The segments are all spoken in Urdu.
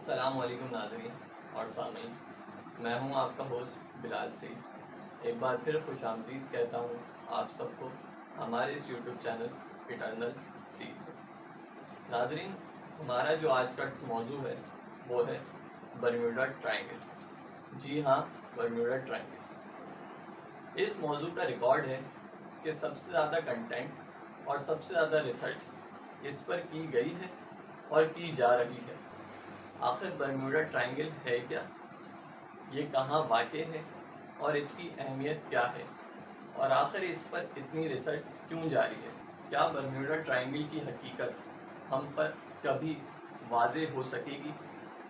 السلام علیکم ناظرین اور سامعین، میں ہوں آپ کا ہوسٹ بلال سعید۔ ایک بار پھر خوش آمدید کہتا ہوں آپ سب کو ہمارے اس یوٹیوب چینل اٹرنل سیڈ۔ ناظرین، ہمارا جو آج کا موضوع ہے وہ ہے برمیوڈا ٹرائنگل۔ جی ہاں، برمیوڈا ٹرائنگل۔ اس موضوع کا ریکارڈ ہے کہ سب سے زیادہ کنٹینٹ اور سب سے زیادہ ریسرچ اس پر کی گئی ہے اور کی جا رہی ہے۔ آخر برمیوڈا ٹرائنگل ہے کیا؟ یہ کہاں واقع ہے اور اس کی اہمیت کیا ہے؟ اور آخر اس پر اتنی ریسرچ کیوں جاری ہے؟ کیا برمیوڈا ٹرائنگل کی حقیقت ہم پر کبھی واضح ہو سکے گی؟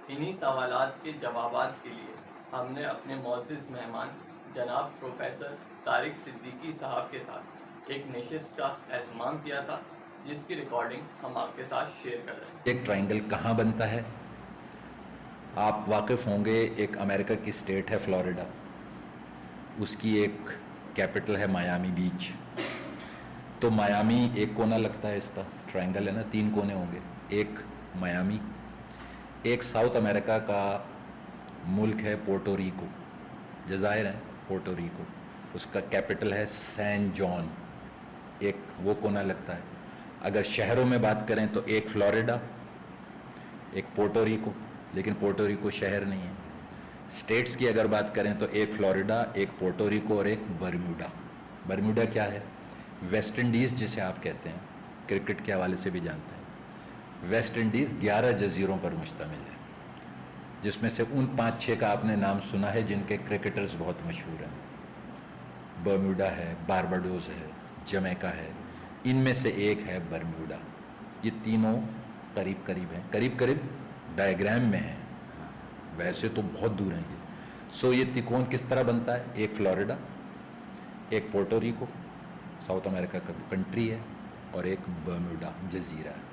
انہی سوالات کے جوابات کے لیے ہم نے اپنے معزز مہمان جناب پروفیسر طارق صدیقی صاحب کے ساتھ ایک نشست کا اہتمام کیا تھا، جس کی ریکارڈنگ ہم آپ کے ساتھ شیئر کر رہے ہیں۔ ایک ٹرائنگل کہاں بنتا ہے؟ آپ واقف ہوں گے، ایک امریکہ کی اسٹیٹ ہے فلوریڈا، اس کی ایک کیپٹل ہے میامی بیچ۔ تو میامی ایک کونا لگتا ہے، اس کا ٹرائنگل ہے نا، 3 کونے ہوں گے۔ ایک میامی، ایک ساؤتھ امریکہ کا ملک ہے پورٹو ریکو، جزائر ہیں پورٹو ریکو، اس کا کیپٹل ہے سین جان، ایک وہ کونا لگتا ہے۔ اگر شہروں میں بات کریں تو ایک فلوریڈا، ایک پورٹو ریکو، لیکن پورٹو ریکو شہر نہیں ہے۔ اسٹیٹس کی اگر بات کریں تو ایک فلوریڈا، ایک پورٹو ریکو اور ایک برمیوڈا۔ برمیوڈا کیا ہے؟ ویسٹ انڈیز جسے آپ کہتے ہیں، کرکٹ کے حوالے سے بھی جانتے ہیں۔ ویسٹ انڈیز 11 جزیروں پر مشتمل ہے، جس میں سے ان 5-6 کا آپ نے نام سنا ہے جن کے کرکٹرز بہت مشہور ہیں۔ برمیوڈا ہے، بارباڈوز ہے، جمیکا ہے، ان میں سے ایک ہے برمیوڈا۔ یہ تینوں قریب قریب ہیں، قریب قریب ڈائیگرام میں ہیں، ویسے تو بہت دور ہیں یہ۔ یہ تکون کس طرح بنتا ہے؟ ایک فلوریڈا، ایک پورٹو ریکو، ساؤتھ امریکہ کا کنٹری ہے، اور ایک برمیوڈا جزیرہ ہے۔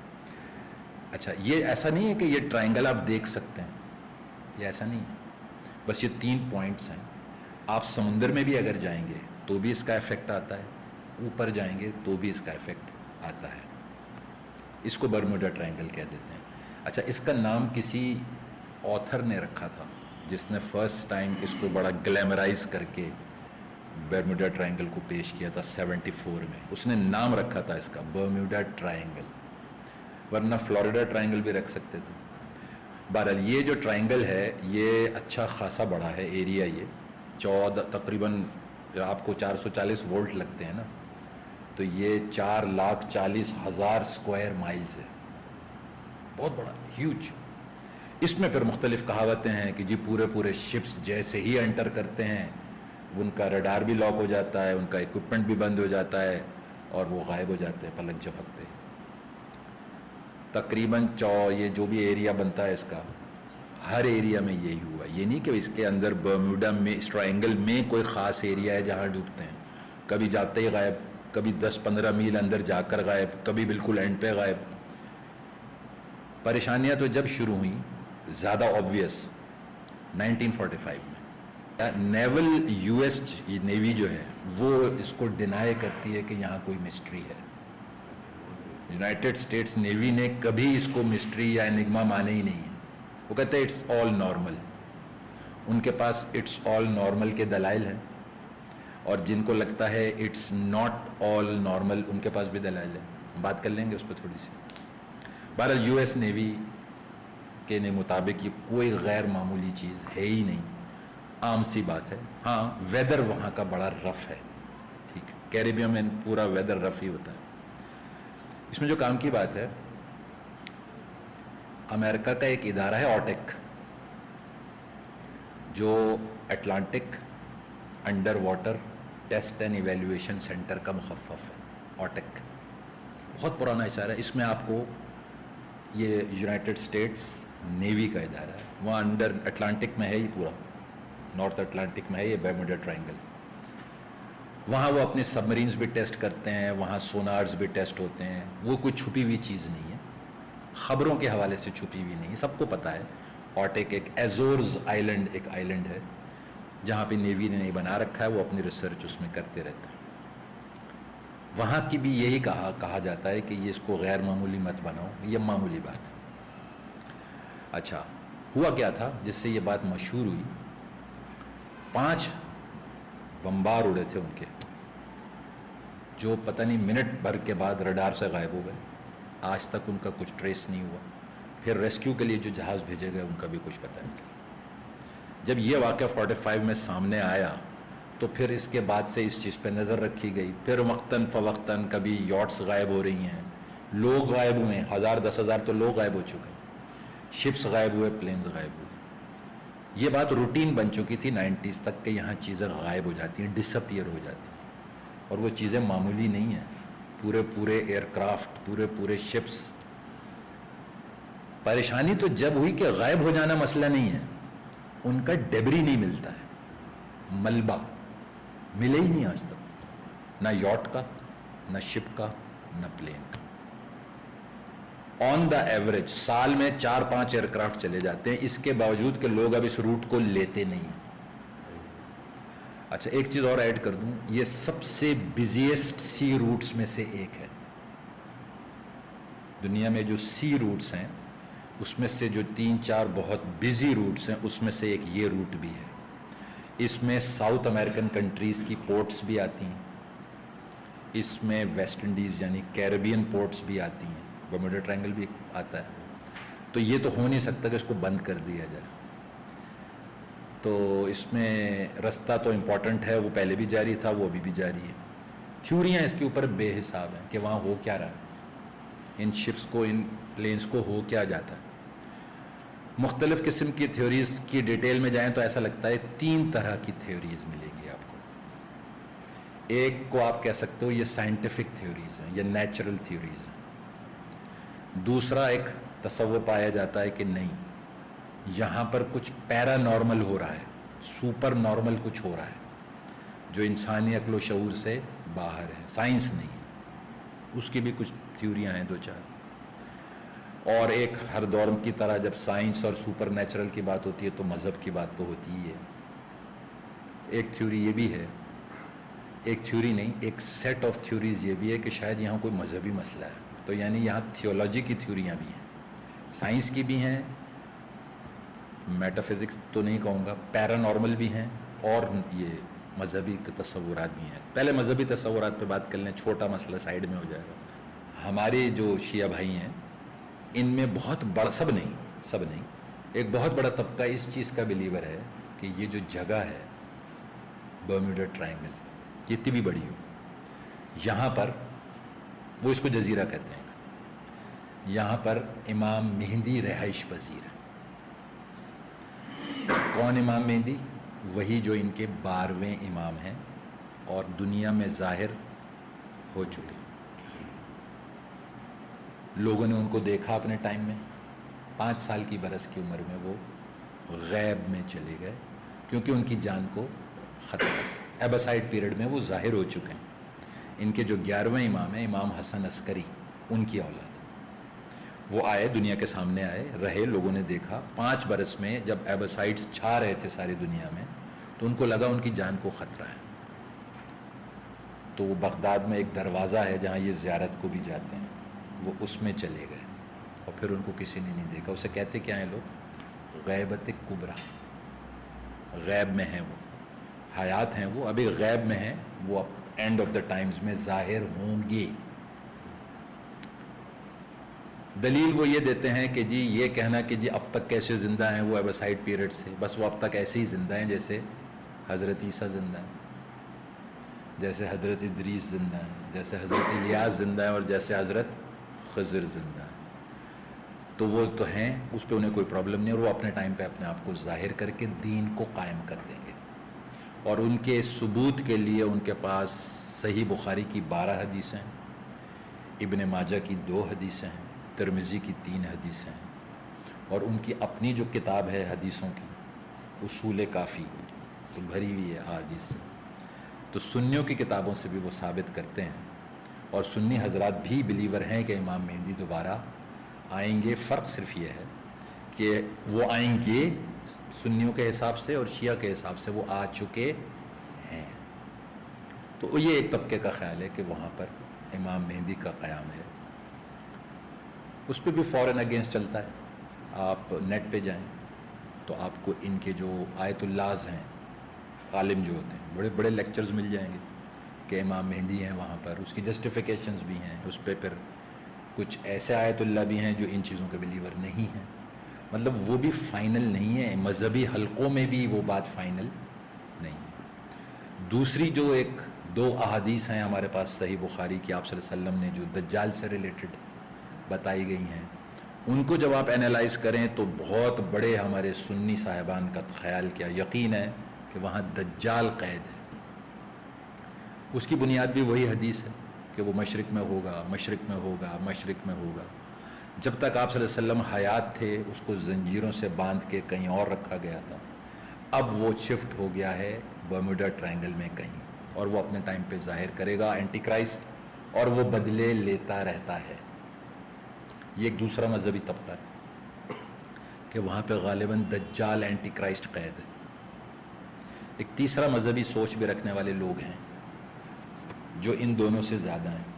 اچھا، یہ ایسا نہیں ہے کہ یہ ٹرائنگل آپ دیکھ سکتے ہیں، یہ ایسا نہیں ہے، بس یہ 3 پوائنٹس ہیں۔ آپ سمندر میں بھی اگر جائیں گے تو بھی اس کا ایفیکٹ آتا ہے، اوپر جائیں گے تو بھی اس کا ایفیکٹ آتا ہے۔ اس کو برمیوڈا ٹرائنگل کہہ دیتے ہیں۔ اچھا، اس کا نام کسی آتھر نے رکھا تھا جس نے فرسٹ ٹائم اس کو بڑا گلیمرائز کر کے برمیوڈا ٹرائنگل کو پیش کیا تھا 74 میں۔ اس نے نام رکھا تھا اس کا برمیوڈا ٹرائنگل، ورنہ فلوریڈا ٹرائنگل بھی رکھ سکتے تھے۔ بہرحال یہ جو ٹرائنگل ہے یہ اچھا خاصا بڑا ہے ایریا، یہ تقریباً آپ کو 440 وولٹ لگتے ہیں نا، تو یہ 4,40,000 اسکوائر مائلز ہے، بہت بڑا، ہیوج۔ اس میں پھر مختلف کہاوتیں ہیں کہ جی پورے شپس جیسے ہی انٹر کرتے ہیں ان کا رڈار بھی لاک ہو جاتا ہے، ان کا ایکوپمنٹ بھی بند ہو جاتا ہے اور وہ غائب ہو جاتے ہیں پلک جھپکتے۔ تقریباً یہ جو بھی ایریا بنتا ہے اس کا، ہر ایریا میں یہی ہوا۔ یہ نہیں کہ اس کے اندر برمیوڈا میں اس ٹرائنگل میں کوئی خاص ایریا ہے جہاں ڈوبتے ہیں، کبھی جاتے ہی غائب، کبھی 10-15 میل اندر جا کر غائب، کبھی بالکل اینڈ پہ غائب۔ پریشانیاں تو جب شروع ہوئیں زیادہ آبویس 1945 میں، نیول یو ایس نیوی جو ہے وہ اس کو ڈینائی کرتی ہے کہ یہاں کوئی مسٹری ہے۔ یونائٹڈ اسٹیٹس نیوی نے کبھی اس کو مسٹری یا انگما مانے ہی نہیں ہے، وہ کہتے ہیں اٹس آل نارمل۔ ان کے پاس اٹس آل نارمل کے دلائل ہیں، اور جن کو لگتا ہے اٹس ناٹ آل نارمل ان کے پاس بھی دلائل ہیں، بات کر لیں گے اس پہ تھوڑی سی۔ بہرحال یو ایس نیوی کے مطابق یہ کوئی غیر معمولی چیز ہے ہی نہیں، عام سی بات ہے۔ ہاں، ویدر وہاں کا بڑا رف ہے، ٹھیک ہے، کیریبین میں پورا ویدر رف ہی ہوتا ہے۔ اس میں جو کام کی بات ہے، امریکہ کا ایک ادارہ ہے اوٹیک، جو Atlantic under water test and evaluation centre کا مخفف ہے۔ اوٹیک بہت پرانا اشارہ ہے، اس میں آپ کو یہ یونائٹڈ اسٹیٹس نیوی کا ادارہ ہے، وہاں انڈر اٹلانٹک میں ہے ہی، پورا نارتھ اٹلانٹک میں ہے یہ برمیوڈا ٹرائنگل۔ وہاں وہ اپنے سبمرینز بھی ٹیسٹ کرتے ہیں، وہاں سونارز بھی ٹیسٹ ہوتے ہیں، وہ کوئی چھپی ہوئی چیز نہیں ہے، خبروں کے حوالے سے چھپی ہوئی نہیں ہے، سب کو پتہ ہے۔ اوٹیک ایک ایزورز آئلینڈ، ایک آئلینڈ ہے جہاں پہ نیوی نے نہیں بنا رکھا ہے، وہ اپنی ریسرچ اس میں کرتے رہتے ہیں۔ وہاں کی بھی یہی کہا جاتا ہے کہ یہ اس کو غیر معمولی مت بناؤ، یہ معمولی بات ہے۔ اچھا، ہوا کیا تھا جس سے یہ بات مشہور ہوئی؟ 5 بمبار اڑے تھے ان کے، جو پتہ نہیں منٹ بھر کے بعد رڈار سے غائب ہو گئے. آج تک ان کا کچھ ٹریس نہیں ہوا. پھر ریسکیو کے لیے جو جہاز بھیجے گئے ان کا بھی کچھ پتہ نہیں چلا. جب یہ واقعہ 45 میں سامنے آیا تو پھر اس کے بعد سے اس چیز پہ نظر رکھی گئی. پھر وقتاً فوقتاً کبھی یاٹس غائب ہو رہی ہیں، لوگ غائب ہوئے ہیں، 1000 10,000 تو لوگ غائب ہو چکے ہیں، شپس غائب ہوئے، پلینز غائب ہوئے. یہ بات روٹین بن چکی تھی 90s تک کہ یہاں چیزیں غائب ہو جاتی ہیں، ڈس اپیئر ہو جاتی ہیں. اور وہ چیزیں معمولی نہیں ہیں، پورے ایئر کرافٹ، پورے شپس. پریشانی تو جب ہوئی کہ غائب ہو جانا مسئلہ نہیں ہے، ان کا ڈیبری نہیں ملتا ہے، ملبہ ملے ہی نہیں آج تک، نہ یاٹ کا، نہ شپ کا، نہ پلین کا. آن دا ایوریج سال میں 4-5 ایئر کرافٹ چلے جاتے ہیں، اس کے باوجود کہ لوگ اب اس روٹ کو لیتے نہیں ہیں. اچھا ایک چیز اور ایڈ کر دوں، یہ سب سے بزیسٹ سی روٹس میں سے ایک ہے. دنیا میں جو سی روٹس ہیں اس میں سے جو 3-4 بہت بزی روٹس ہیں اس میں سے ایک یہ روٹ بھی ہے. اس میں ساؤتھ امریکن کنٹریز کی پورٹس بھی آتی ہیں، اس میں ویسٹ انڈیز یعنی کیریبین پورٹس بھی آتی ہیں، برموڈا ٹرائنگل بھی آتا ہے. تو یہ تو ہو نہیں سکتا کہ اس کو بند کر دیا جائے. تو اس میں رستہ تو امپورٹنٹ ہے، وہ پہلے بھی جاری تھا، وہ ابھی بھی جاری ہے. تھیوریاں اس کے اوپر بے حساب ہیں کہ وہاں ہو کیا رہا ہے، ان شپس کو، ان پلینس کو ہو کیا جاتا ہے. مختلف قسم کی تھیوریز کی ڈیٹیل میں جائیں تو ایسا لگتا ہے 3 طرح کی تھیوریز ملیں گی آپ کو. ایک کو آپ کہہ سکتے ہو یہ سائنٹیفک تھیوریز ہیں، یہ نیچرل تھیوریز ہیں. دوسرا ایک تصور پایا جاتا ہے کہ نہیں، یہاں پر کچھ پیرا نارمل ہو رہا ہے، سپر نارمل کچھ ہو رہا ہے جو انسانی عقل و شعور سے باہر ہے، سائنس نہیں ہے. اس کی بھی کچھ تھیوریاں ہیں 2-4. اور ایک ہر دور کی طرح جب سائنس اور سپر نیچرل کی بات ہوتی ہے تو مذہب کی بات تو ہوتی ہی ہے. ایک تھیوری یہ بھی ہے، ایک تھیوری نہیں، ایک سیٹ آف تھیوریز یہ بھی ہے کہ شاید یہاں کوئی مذہبی مسئلہ ہے. تو یعنی یہاں تھیولوجی کی تھیوریاں بھی ہیں، سائنس کی بھی ہیں، میٹا فزکس تو نہیں کہوں گا، پیرا نارمل بھی ہیں، اور یہ مذہبی تصورات بھی ہیں. پہلے مذہبی تصورات پہ بات کر لیں، چھوٹا مسئلہ سائیڈ میں ہو جائے گا. ہمارے جو شیعہ بھائی ہیں ان میں بہت بڑا، سب نہیں، ایک بہت بڑا طبقہ اس چیز کا بلیور ہے کہ یہ جو جگہ ہے برموڈا ٹرائنگل، جتنی بھی بڑی ہو، یہاں پر وہ اس کو جزیرہ کہتے ہیں، یہاں پر امام مہدی رہائش پذیر ہے. کون امام مہدی؟ وہی جو ان کے 12ویں امام ہیں اور دنیا میں ظاہر ہو چکے. لوگوں نے ان کو دیکھا اپنے ٹائم میں، 5 سال کی برس کی عمر میں وہ غیب میں چلے گئے کیونکہ ان کی جان کو خطرہ تھا. ایباسائڈ پیریڈ میں وہ ظاہر ہو چکے ہیں. ان کے جو 11ویں امام ہیں، امام حسن عسکری، ان کی اولاد، وہ آئے، دنیا کے سامنے آئے، رہے، لوگوں نے دیکھا. 5 برس میں جب ایباسائڈس چھا رہے تھے ساری دنیا میں تو ان کو لگا ان کی جان کو خطرہ ہے. تو وہ بغداد میں ایک دروازہ ہے جہاں یہ زیارت کو بھی جاتے ہیں، وہ اس میں چلے گئے اور پھر ان کو کسی نے نہیں دیکھا. اسے کہتے کیا ہیں لوگ؟ غیبت کبریٰ. غیب میں ہیں، وہ حیات ہیں، وہ ابھی غیب میں ہیں، وہ اینڈ آف دا ٹائمز میں ظاہر ہوں گے. دلیل وہ یہ دیتے ہیں کہ جی یہ کہنا کہ جی اب تک کیسے زندہ ہیں وہ ایباسائڈ پیریڈ سے، بس وہ اب تک ایسے ہی زندہ ہیں جیسے حضرت عیسیٰ زندہ ہیں، جیسے حضرت ادریس زندہ ہیں، جیسے حضرت الیاس زندہ ہیں، اور جیسے حضرت خضر زندہ ہیں. تو وہ تو ہیں، اس پہ انہیں کوئی پرابلم نہیں، اور وہ اپنے ٹائم پہ اپنے آپ کو ظاہر کر کے دین کو قائم کر دیں گے. اور ان کے ثبوت کے لیے ان کے پاس صحیح بخاری کی 12 حدیثیں ہیں، ابن ماجہ کی 2 حدیثیں ہیں، ترمذی کی 3 حدیثیں ہیں، اور ان کی اپنی جو کتاب ہے حدیثوں کی، اصول کافی، تو بھری ہوئی ہے احادیث سے. تو سنیوں کی کتابوں سے بھی وہ ثابت کرتے ہیں، اور سنی حضرات بھی بلیور ہیں کہ امام مہدی دوبارہ آئیں گے. فرق صرف یہ ہے کہ وہ آئیں گے سنیوں کے حساب سے، اور شیعہ کے حساب سے وہ آ چکے ہیں. تو یہ ایک طبقے کا خیال ہے کہ وہاں پر امام مہدی کا قیام ہے. اس پہ بھی فوراً اگینسٹ چلتا ہے. آپ نیٹ پہ جائیں، تو آپ کو ان کے جو آیت اللاز ہیں عالم جو ہوتے ہیں بڑے بڑے لیکچرز مل جائیں گے کہ امام مہدی ہیں وہاں پر، اس کی جسٹیفیکیشنز بھی ہیں، اس پہ پھر کچھ ایسے آیت اللہ بھی ہیں جو ان چیزوں کے بلیور نہیں ہیں. مطلب وہ بھی فائنل نہیں ہے، مذہبی حلقوں میں بھی وہ بات فائنل نہیں ہے. دوسری جو ایک دو احادیث ہیں ہمارے پاس صحیح بخاری کی، آپ صلی اللہ علیہ وسلم نے جو دجال سے ریلیٹڈ بتائی گئی ہیں، ان کو جب آپ انالائز کریں تو بہت بڑے ہمارے سنی صاحبان کا خیال کیا یقین ہے کہ وہاں دجال قید ہے. اس کی بنیاد بھی وہی حدیث ہے کہ وہ مشرق میں ہوگا، مشرق میں ہوگا، مشرق میں ہوگا. جب تک آپ صلی اللہ علیہ وسلم حیات تھے اس کو زنجیروں سے باندھ کے کہیں اور رکھا گیا تھا. اب وہ شفٹ ہو گیا ہے برموڈا ٹرائنگل میں کہیں، اور وہ اپنے ٹائم پہ ظاہر کرے گا اینٹی کرائسٹ، اور وہ بدلے لیتا رہتا ہے. یہ ایک دوسرا مذہبی طبقہ ہے کہ وہاں پہ غالباً دجال اینٹی کرائسٹ قید ہے. ایک تیسرا مذہبی سوچ بھی رکھنے والے لوگ ہیں جو ان دونوں سے زیادہ ہیں.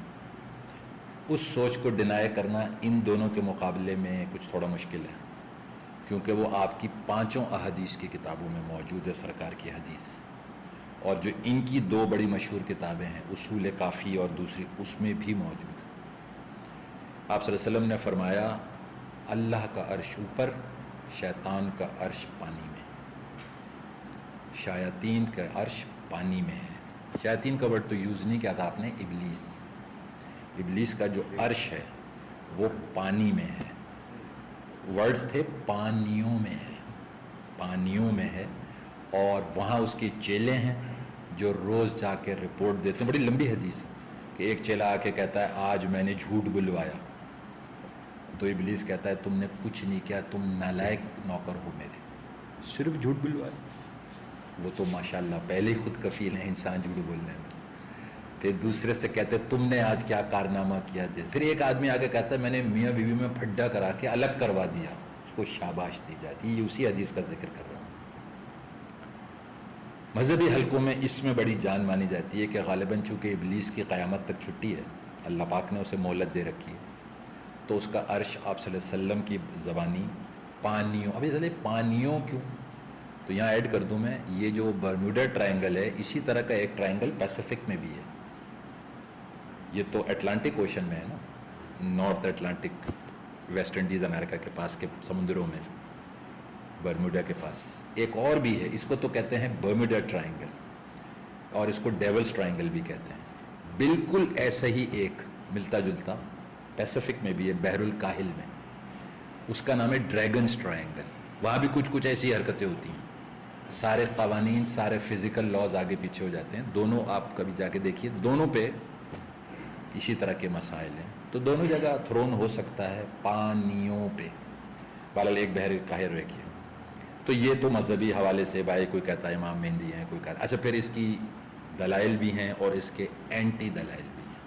اس سوچ کو ڈینائی کرنا ان دونوں کے مقابلے میں کچھ تھوڑا مشکل ہے، کیونکہ وہ آپ کی 5 احادیث کی کتابوں میں موجود ہے، سرکار کی حدیث، اور جو ان کی 2 بڑی مشہور کتابیں ہیں اصول کافی اور دوسری، اس میں بھی موجود ہے. آپ صلی اللہ علیہ وسلم نے فرمایا اللہ کا عرش اوپر، شیطان کا عرش پانی میں. شیاطین کا عرش پانی میں ہے. شیاطین کا ورڈ تو یوز نہیں کیا تھا آپ نے، ابلیس. ابلیس کا جو عرش ہے وہ پانی میں ہے. ورڈز تھے پانیوں میں ہے، پانیوں میں ہے. اور وہاں اس کے چیلے ہیں جو روز جا کے رپورٹ دیتے ہیں. بڑی لمبی حدیث ہے کہ ایک چیلا آ کے کہتا ہے آج میں نے جھوٹ بلوایا، تو ابلیس کہتا ہے تم نے کچھ نہیں کیا، تم نالائق نوکر ہو میرے، صرف جھوٹ بلوایا. وہ تو ماشاءاللہ پہلے ہی خود کفیل ہیں انسان جھوٹ بولنے میں. پھر دوسرے سے کہتے تم نے آج کیا کارنامہ کیا دے. پھر ایک آدمی آگے کہتا ہے میں نے میاں بیوی میں پھڈا کرا کے الگ کروا دیا، اس کو شاباش دی جاتی. یہ اسی حدیث کا ذکر کر رہا ہوں. مذہبی حلقوں میں اس میں بڑی جان مانی جاتی ہے کہ غالباً چونکہ ابلیس کی قیامت تک چھٹی ہے، اللہ پاک نے اسے مہلت دے رکھی ہے، تو اس کا عرش آپ صلی اللہ علیہ وسلم کی زبانی پانیوں. ابھی چلے پانیوں کیوں، تو یہاں ایڈ کر دوں میں، یہ جو برموڈا ٹرائنگل ہے اسی طرح کا ایک ٹرائنگل پیسیفک میں بھی ہے. یہ تو اٹلانٹک اوشن میں ہے نا، نارتھ اٹلانٹک، ویسٹ انڈیز امریکہ کے پاس کے سمندروں میں برموڈا کے پاس. ایک اور بھی ہے، اس کو تو کہتے ہیں برموڈا ٹرائنگل، اور اس کو ڈیولز ٹرائنگل بھی کہتے ہیں. بالکل ایسا ہی ایک ملتا جلتا پیسیفک میں بھی ہے، بحر الکاہل میں، اس کا نام ہے ڈریگنز ٹرائنگل. وہاں بھی کچھ ایسی حرکتیں ہوتی ہیں. سارے قوانین، سارے فزیکل لاز آگے پیچھے ہو جاتے ہیں. دونوں آپ کبھی جا کے دیکھیے، دونوں پہ اسی طرح کے مسائل ہیں. تو دونوں جگہ تھرون ہو سکتا ہے پانیوں پہ. بہرحال ایک بحر الکاہل رکھیے. تو یہ تو مذہبی حوالے سے بھائی کوئی کہتا ہے امام مہدی ہیں، کوئی کہتا ہے. اچھا پھر اس کی دلائل بھی ہیں اور اس کے اینٹی دلائل بھی ہیں.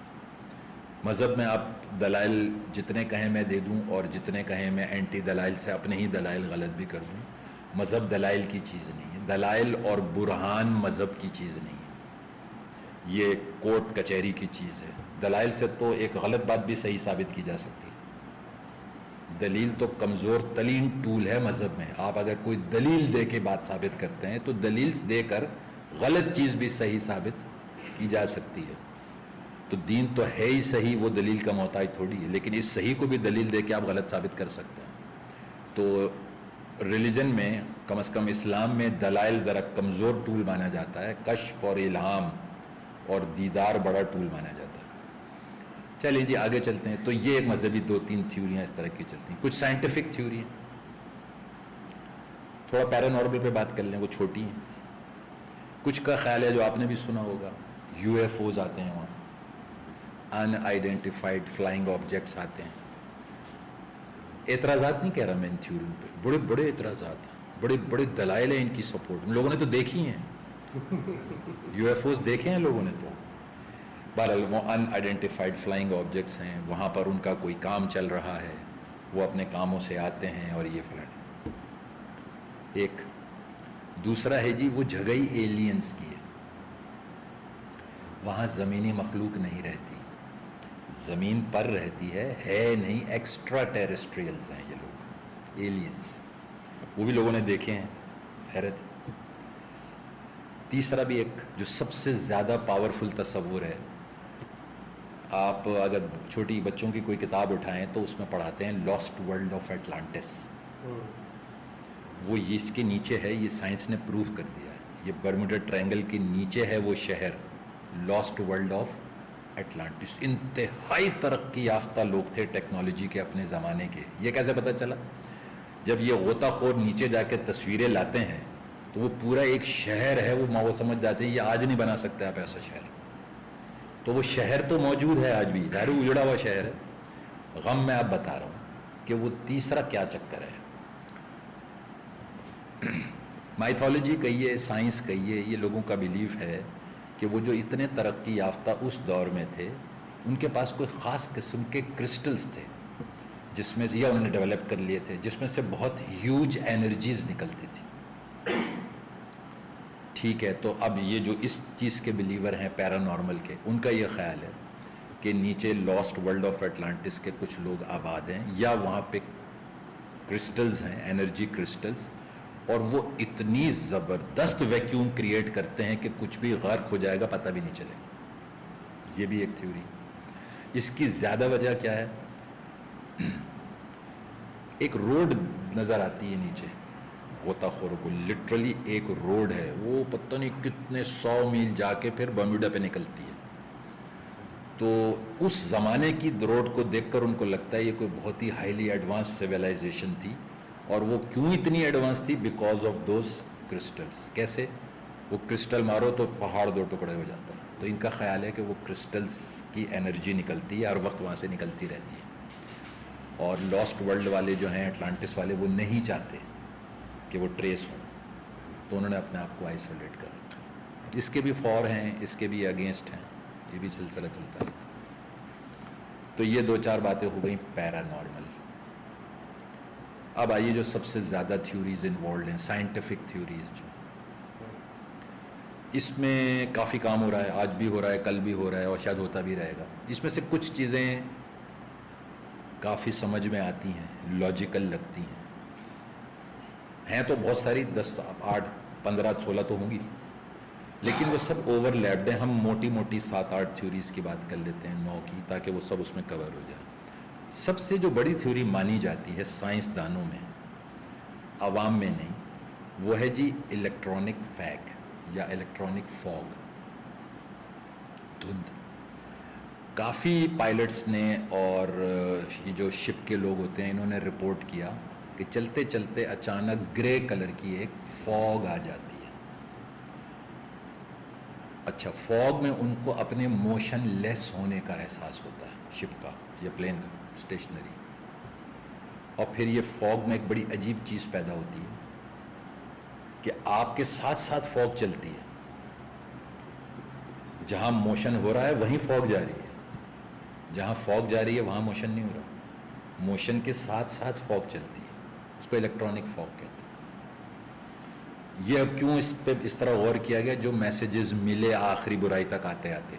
مذہب میں آپ دلائل جتنے کہیں میں دے دوں اور جتنے کہیں میں اینٹی دلائل سے اپنے ہی دلائل غلط بھی کر دوں. مذہب دلائل کی چیز نہیں ہے. دلائل اور برہان مذہب کی چیز نہیں ہے، یہ کورٹ کچہری کی چیز ہے. دلائل سے تو ایک غلط بات بھی صحیح ثابت کی جا سکتی ہے. دلیل تو کمزور ترین ٹول ہے مذہب میں. آپ اگر کوئی دلیل دے کے بات ثابت کرتے ہیں تو دلیل دے کر غلط چیز بھی صحیح ثابت کی جا سکتی ہے. تو دین تو ہے ہی صحیح، وہ دلیل کا محتاج تھوڑی ہے، لیکن اس صحیح کو بھی دلیل دے کے آپ غلط ثابت کر سکتے ہیں. تو ریلیجن میں کم از کم اسلام میں دلائل ذرا کمزور ٹول مانا جاتا ہے، کشف اور الہام اور دیدار بڑا ٹول مانا جاتا ہے. چلیے جی آگے چلتے ہیں. تو یہ ایک مذہبی 2-3 تھیوریاں اس طرح کی چلتی ہیں. کچھ سائنٹیفک تھیوری ہیں، تھوڑا پیرانارمل پہ بات کر لیں، وہ چھوٹی ہیں. کچھ کا خیال ہے جو آپ نے بھی سنا ہوگا، یو ایف اوز آتے ہیں، وہاں ان آئیڈینٹیفائڈ فلائنگ آبجیکٹس آتے ہیں. اعتراضات نہیں کہہ رہا میں ان تھیوریوں پہ، بڑے بڑے اعتراضات ہیں، بڑے بڑے دلائل ہیں ان کی سپورٹ. لوگوں نے تو دیکھی ہیں، یو ایف اوز دیکھے ہیں لوگوں نے. تو بہرحال وہ ان آئیڈینٹیفائڈ فلائنگ آبجیکٹس ہیں، وہاں پر ان کا کوئی کام چل رہا ہے، وہ اپنے کاموں سے آتے ہیں اور یہ فلاں. ایک دوسرا ہے جی وہ جگہ ہی ایلینز کی ہے، وہاں زمینی مخلوق نہیں رہتی، زمین پر رہتی ہے نہیں، ایکسٹرا ٹیریسٹریلز ہیں یہ لوگ، ایلینز. وہ بھی لوگوں نے دیکھے ہیں, حیرت. تیسرا بھی ایک جو سب سے زیادہ پاورفل تصور ہے, آپ اگر چھوٹی بچوں کی کوئی کتاب اٹھائیں تو اس میں پڑھاتے ہیں لاسٹ ورلڈ آف اٹلانٹس. وہ یہ اس کے نیچے ہے, یہ سائنس نے پروف کر دیا ہے, یہ برموڈا ٹرائنگل کے نیچے ہے وہ شہر, لاسٹ ورلڈ آف اٹلانٹس. انتہائی ترقی یافتہ لوگ تھے ٹیکنالوجی کے اپنے زمانے کے. یہ کیسے پتہ چلا؟ جب یہ غوطہ خور نیچے جا کے تصویریں لاتے ہیں تو وہ پورا ایک شہر ہے, وہ سمجھ جاتے ہیں یہ آج نہیں بنا سکتے آپ ایسا شہر. تو وہ شہر تو موجود ہے آج بھی, ظاہر اجڑا ہوا شہر ہے. غم میں آپ بتا رہا ہوں کہ وہ تیسرا کیا چکر ہے. مائتھولوجی کہیے, سائنس کہیے, یہ لوگوں کا بیلیف ہے کہ وہ جو اتنے ترقی یافتہ اس دور میں تھے, ان کے پاس کوئی خاص قسم کے کرسٹلز تھے جس میں سے, یا انہوں نے ڈیولپ کر لیے تھے, جس میں سے بہت ہیوج انرجیز نکلتی تھی. ٹھیک ہے, تو اب یہ جو اس چیز کے بلیور ہیں پیرانارمل کے, ان کا یہ خیال ہے کہ نیچے لاسٹ ورلڈ آف اٹلانٹس کے کچھ لوگ آباد ہیں, یا وہاں پہ کرسٹلز ہیں, انرجی کرسٹلز, اور وہ اتنی زبردست ویکیوم کریٹ کرتے ہیں کہ کچھ بھی غرق ہو جائے گا پتہ بھی نہیں چلے گا. یہ بھی ایک تھیوری. اس کی زیادہ وجہ کیا ہے؟ ایک روڈ نظر آتی ہے نیچے غوطہ خوروں کو, لٹرلی ایک روڈ ہے, وہ پتہ نہیں کتنے 100 میل جا کے پھر برموڈا پہ نکلتی ہے. تو اس زمانے کی روڈ کو دیکھ کر ان کو لگتا ہے یہ کوئی بہت ہی ہائیلی ایڈوانس سویلائزیشن تھی. اور وہ کیوں اتنی ایڈوانس تھی؟ Because of those crystals. کیسے؟ وہ کرسٹل مارو تو پہاڑ 2 ٹکڑے ہو جاتا ہے. تو ان کا خیال ہے کہ وہ کرسٹلز کی انرجی نکلتی ہے, ہر وقت وہاں سے نکلتی رہتی ہے. اور لاسٹ ورلڈ والے جو ہیں, اٹلانٹس والے, وہ نہیں چاہتے کہ وہ ٹریس ہوں, تو انہوں نے اپنے آپ کو آئسولیٹ کر رکھا. اس کے بھی فور ہیں, اس کے بھی اگینسٹ ہیں, یہ بھی سلسلہ چلتا ہے. تو یہ 2-4 باتیں ہو گئیں پیرانارمل. اب آئیے جو سب سے زیادہ تھیوریز انوالوڈ ہیں, سائنٹیفک تھیوریز جو, اس میں کافی کام ہو رہا ہے, آج بھی ہو رہا ہے, کل بھی ہو رہا ہے, اور شاید ہوتا بھی رہے گا. اس میں سے کچھ چیزیں کافی سمجھ میں آتی ہیں, لاجیکل لگتی ہیں تو بہت ساری 10, 8, 15, 16 تو ہوں گی, لیکن وہ سب اوور لیپڈ ہیں. ہم موٹی موٹی 7-8 تھیوریز کی بات کر لیتے ہیں, 9 کی, تاکہ وہ سب اس میں کور ہو جائے. سب سے جو بڑی تھیوری مانی جاتی ہے سائنسدانوں میں, عوام میں نہیں, وہ ہے جی الیکٹرانک فیگ یا الیکٹرانک فوگ, دھند. کافی پائلٹس نے اور یہ جو شپ کے لوگ ہوتے ہیں, انہوں نے رپورٹ کیا کہ چلتے چلتے اچانک گرے کلر کی ایک فوگ آ جاتی ہے. اچھا, فوگ میں ان کو اپنے موشن لیس ہونے کا احساس ہوتا ہے, شپ کا یا پلین کا, اسٹیشنری. اور پھر یہ فوگ میں ایک بڑی عجیب چیز پیدا ہوتی ہے کہ آپ کے ساتھ ساتھ فوگ چلتی ہے, جہاں موشن ہو رہا ہے وہیں فوگ جاری ہے, جہاں فوگ جاری ہے وہاں موشن نہیں ہو رہا, موشن کے ساتھ ساتھ فوگ چلتی ہے. اس کو الیکٹرانک فوگ کہتے ہیں. یہ اب کیوں اس پہ اس طرح غور کیا گیا؟ جو میسیجز ملے آخری برائی تک آتے آتے,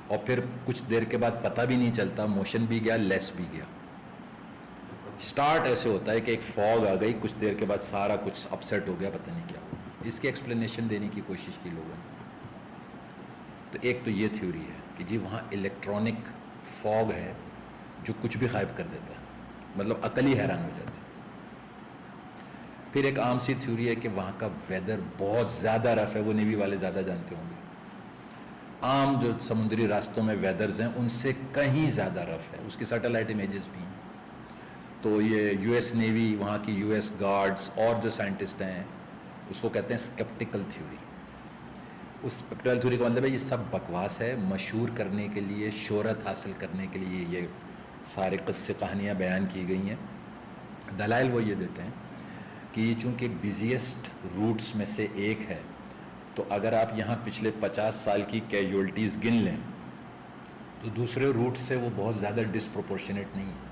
اور پھر کچھ دیر کے بعد پتہ بھی نہیں چلتا, موشن بھی گیا, لیس بھی گیا. سٹارٹ ایسے ہوتا ہے کہ ایک فوگ آ گئی, کچھ دیر کے بعد سارا کچھ اپسیٹ ہو گیا, پتہ نہیں کیا ہوا. اس کی ایکسپلینیشن دینے کی کوشش کی لوگوں نے. تو ایک تو یہ تھیوری ہے کہ جی وہاں الیکٹرانک فوگ ہے جو کچھ بھی غائب کر دیتا ہے, مطلب عقل ہی حیران ہو جاتی. پھر ایک عام سی تھیوری ہے کہ وہاں کا ویدر بہت زیادہ رف ہے, وہ نیوی والے زیادہ جانتے ہوں گے. عام جو سمندری راستوں میں ویدرز ہیں ان سے کہیں زیادہ رف ہے, اس کی سیٹلائٹ امیجز بھی ہیں. تو یہ یو ایس نیوی, وہاں کی یو ایس گارڈز اور جو سائنٹسٹ ہیں اس کو کہتے ہیں اسکیپٹیکل تھیوری. اس اسکیپٹیکل تھیوری کا مطلب ہے یہ سب بکواس ہے, مشہور کرنے کے لیے, شہرت حاصل کرنے کے لیے یہ سارے قصے کہانیاں بیان کی گئی ہیں. دلائل وہ یہ دیتے ہیں کہ یہ چونکہ بزیسٹ روٹس میں سے ایک ہے, تو اگر آپ یہاں پچھلے 50 سال کی کیجولٹیز گن لیں تو دوسرے روٹ سے وہ بہت زیادہ ڈسپروپورشنیٹ نہیں ہے.